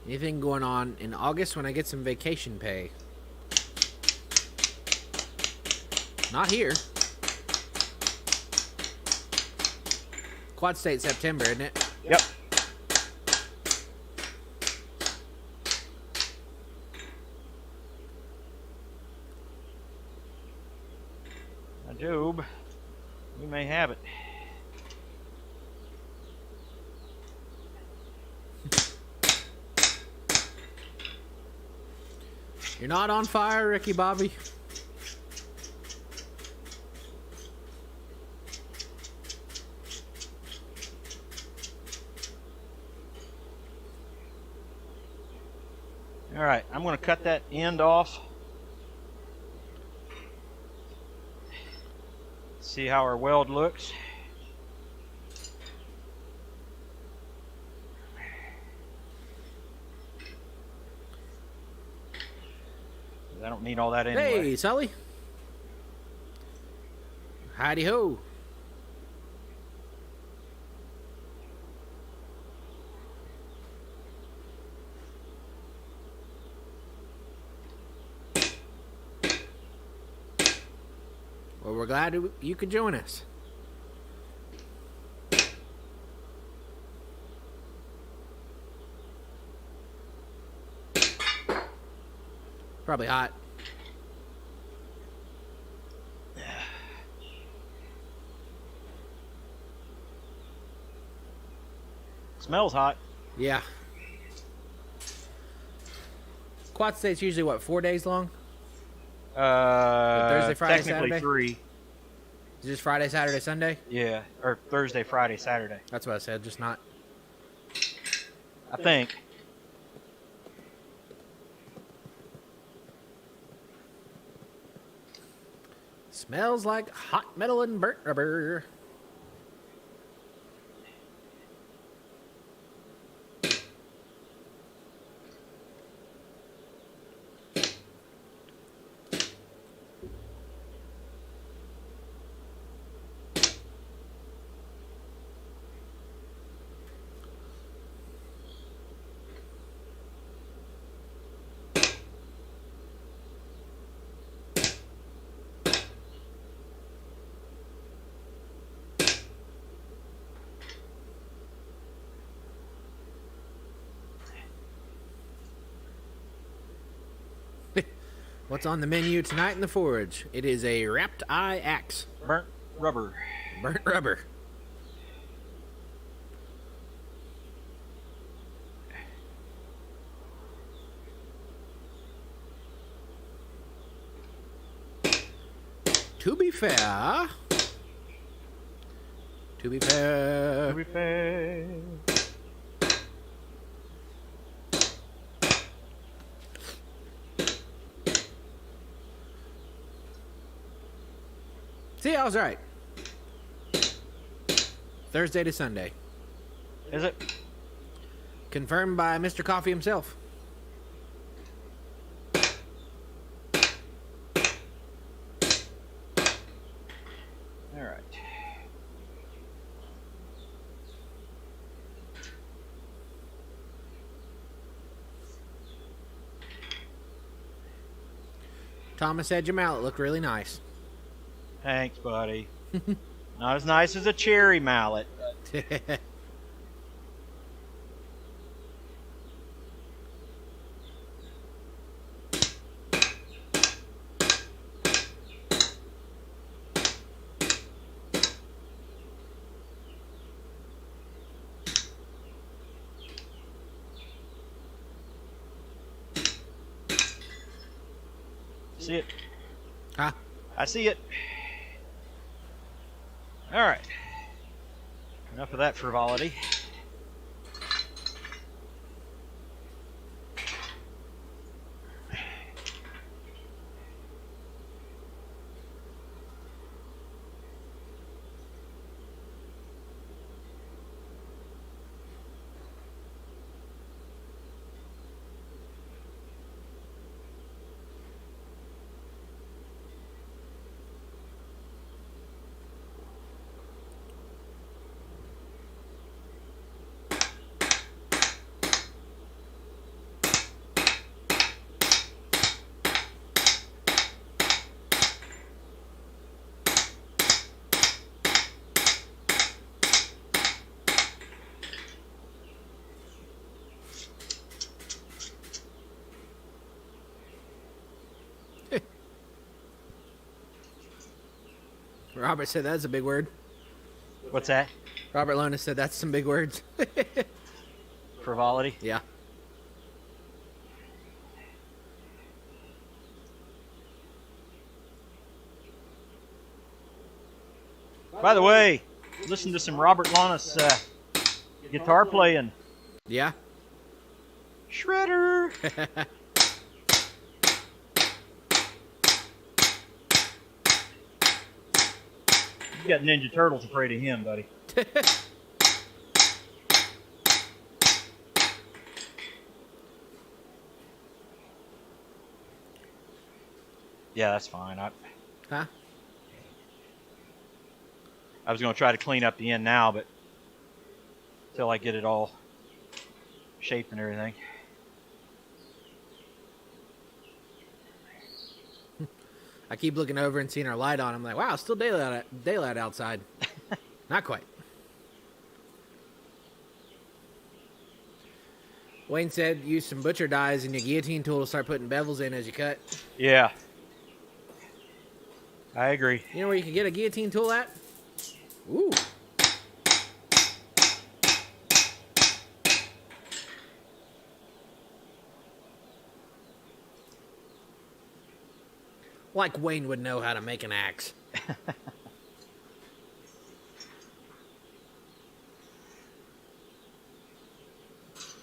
Anything going on in August when I get some vacation pay? Not here. Quad State September, isn't it? Yep. Now, Job, we may have it. You're not on fire, Ricky Bobby. All right, I'm going to cut that end off. See how our weld looks. I don't need all that anyway. Hey, Sully. Howdy ho. Well, we're glad you could join us. Probably hot. Smells hot. Yeah. Quad State's usually, what, 4 days long? Thursday, Friday, technically Saturday? 3. Is this Friday, Saturday, Sunday? Yeah, or Thursday, Friday, Saturday. That's what I said, just not. I think. Smells like hot metal and burnt rubber. What's on the menu tonight in the forge? It is a wrapped eye axe. Burnt rubber. Burnt rubber. To be fair. To be fair. To be fair. See, I was right. Thursday to Sunday. Is it? Confirmed by Mr. Coffee himself. All right. Thomas said your mallet looked really nice. Thanks, buddy. Not as nice as a cherry mallet. See it? Huh? I see it. All right. Enough of that frivolity. Robert said that's a big word. What's that? Robert Lona said that's some big words. Frivolity? Yeah. By the way, listen to some Robert Lonis guitar playing. Yeah. Shredder! You got Ninja Turtles afraid of him, buddy. Yeah, that's fine. Huh? I was going to try to clean up the end now, but until I get it all shaped and everything. I keep looking over and seeing our light on. I'm like, wow, it's still daylight outside. Not quite. Wayne said use some butcher dies and your guillotine tool to start putting bevels in as you cut. Yeah. I agree. You know where you can get a guillotine tool at? Ooh. Like Wayne would know how to make an axe.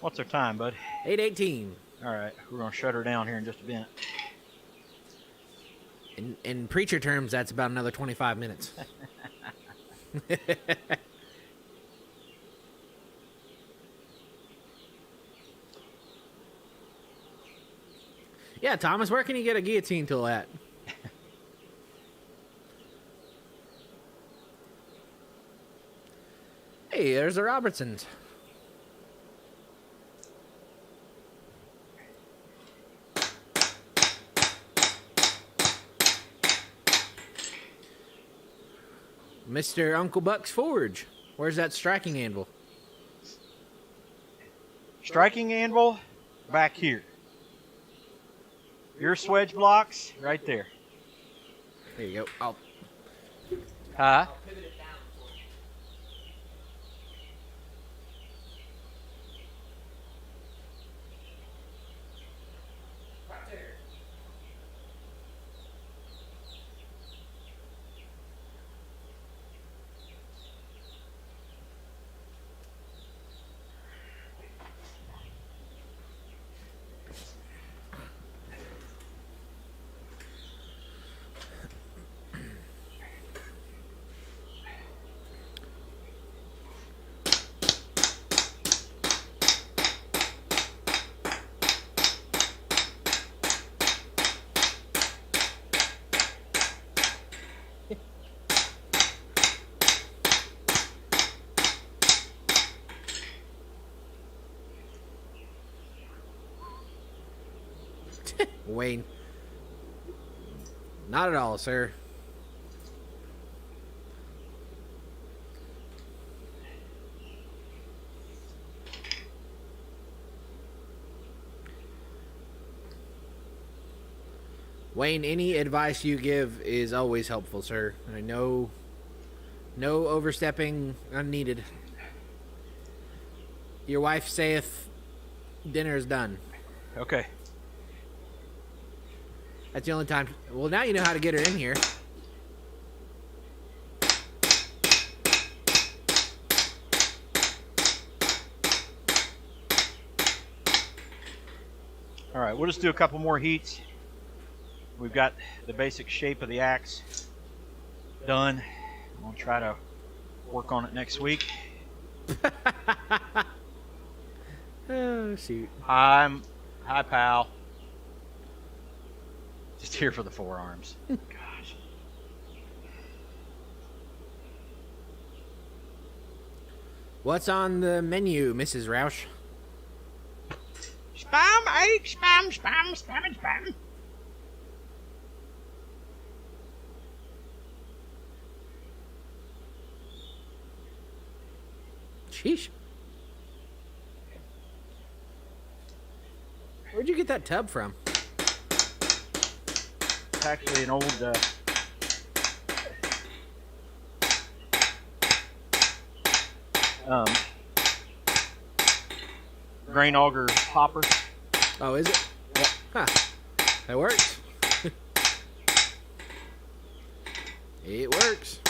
What's our time, bud? 8:18. All right, we're going to shut her down here in just a minute. In preacher terms, that's about another 25 minutes. Yeah, Thomas, where can you get a guillotine tool at? Hey, there's the Robertsons. Mr. Uncle Buck's Forge. Where's that striking anvil? Striking anvil, back here. Your swedge blocks, right there. There you go. I'll Huh? pivot it down for you. Right there. Wayne. Not at all, sir. Wayne, any advice you give is always helpful, sir. I know no overstepping unneeded. Your wife saith dinner is done. Okay. That's the only time. Well, now you know how to get her in here. All right, we'll just do a couple more heats. We've got the basic shape of the axe done. I'm going to try to work on it next week. Oh, shoot. Hi, pal. Just here for the forearms. Gosh. What's on the menu, Mrs. Roush? Spam, egg, spam, spam, spam, and spam. Sheesh. Where'd you get that tub from? It's actually an old grain auger hopper. Oh, is it? Yep. Huh. That works. It works.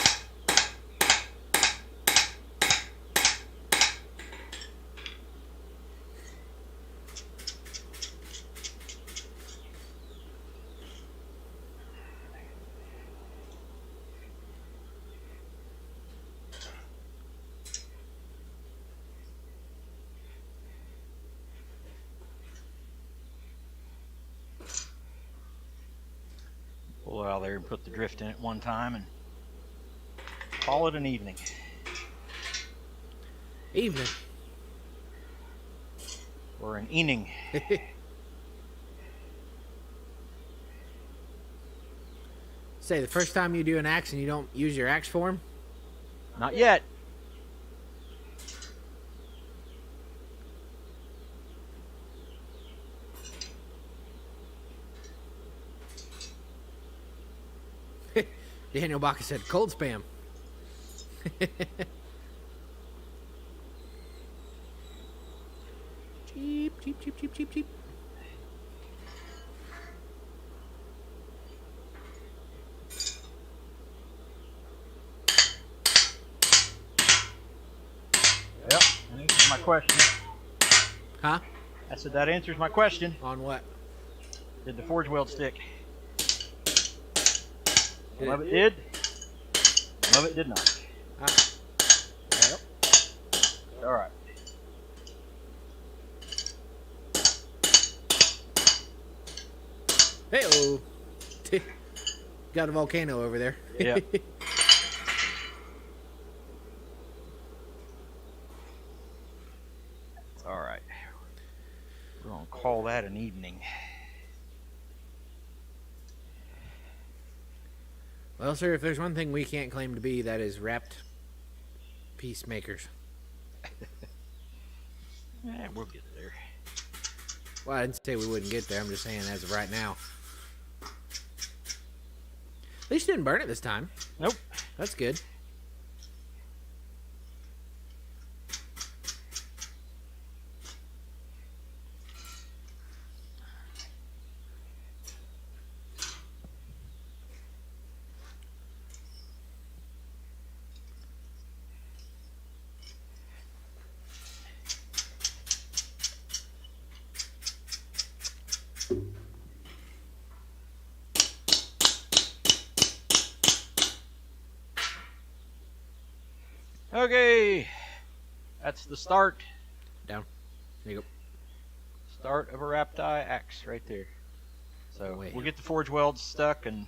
Pull it out of there and put the drift in it one time and call it an evening. Evening. Or an evening. Say, the first time you do an axe and you don't use your axe form? Not yet. Daniel Baca said cold spam. Cheap, cheap, cheap, cheap, cheap, cheap. Yep, that answers my question. Huh? I said that answers my question. On what? Did the forge weld stick? Did Some of it? it did. Some of it did not. Yep. All right. Hey-oh. Got a volcano over there. Yeah. All right. We're going to call that an evening. Well, sir, if there's one thing we can't claim to be, that is wrapped peacemakers. We'll get there. Well, I didn't say we wouldn't get there. I'm just saying as of right now. At least you didn't burn it this time. Nope. That's good. Okay. That's the start. Down. There you go. Start of a wrapped eye axe right there. So Wait. we'll get the forge welds stuck and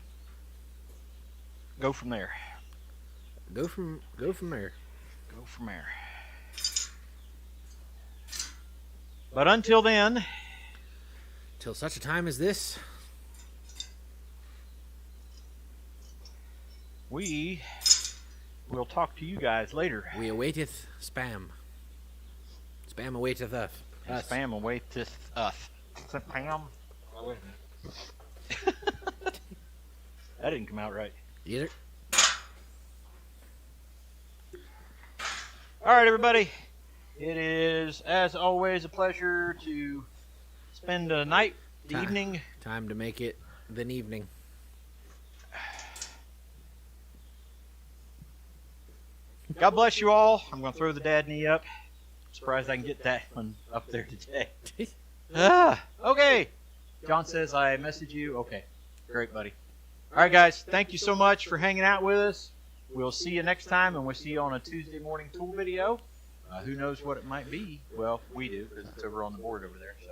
go from there. Go from there. Go from there. But until then, Till such a time as this, we will talk to you guys later. we awaiteth spam. Spam awaiteth us. And spam awaiteth us. Spam? That didn't come out right. Either. All right, everybody. It is, as always, a pleasure to spend the night, the Time. evening. Time to make it the evening. God bless you all. I'm going to throw the dad knee up. Surprised I can get that one up there today. Okay. John says I message you. Okay. Great, buddy. All right, guys. Thank you so much for hanging out with us. We'll see you next time, and we'll see you on a Tuesday morning tool video. Who knows what it might be? Well, we do, because it's over on the board over there. So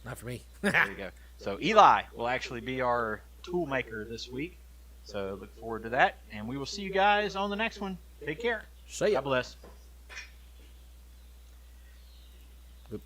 Not for me. there you go. So Eli will actually be our tool maker this week. So look forward to that, and we will see you guys on the next one. Take care. See ya. God bless. Good.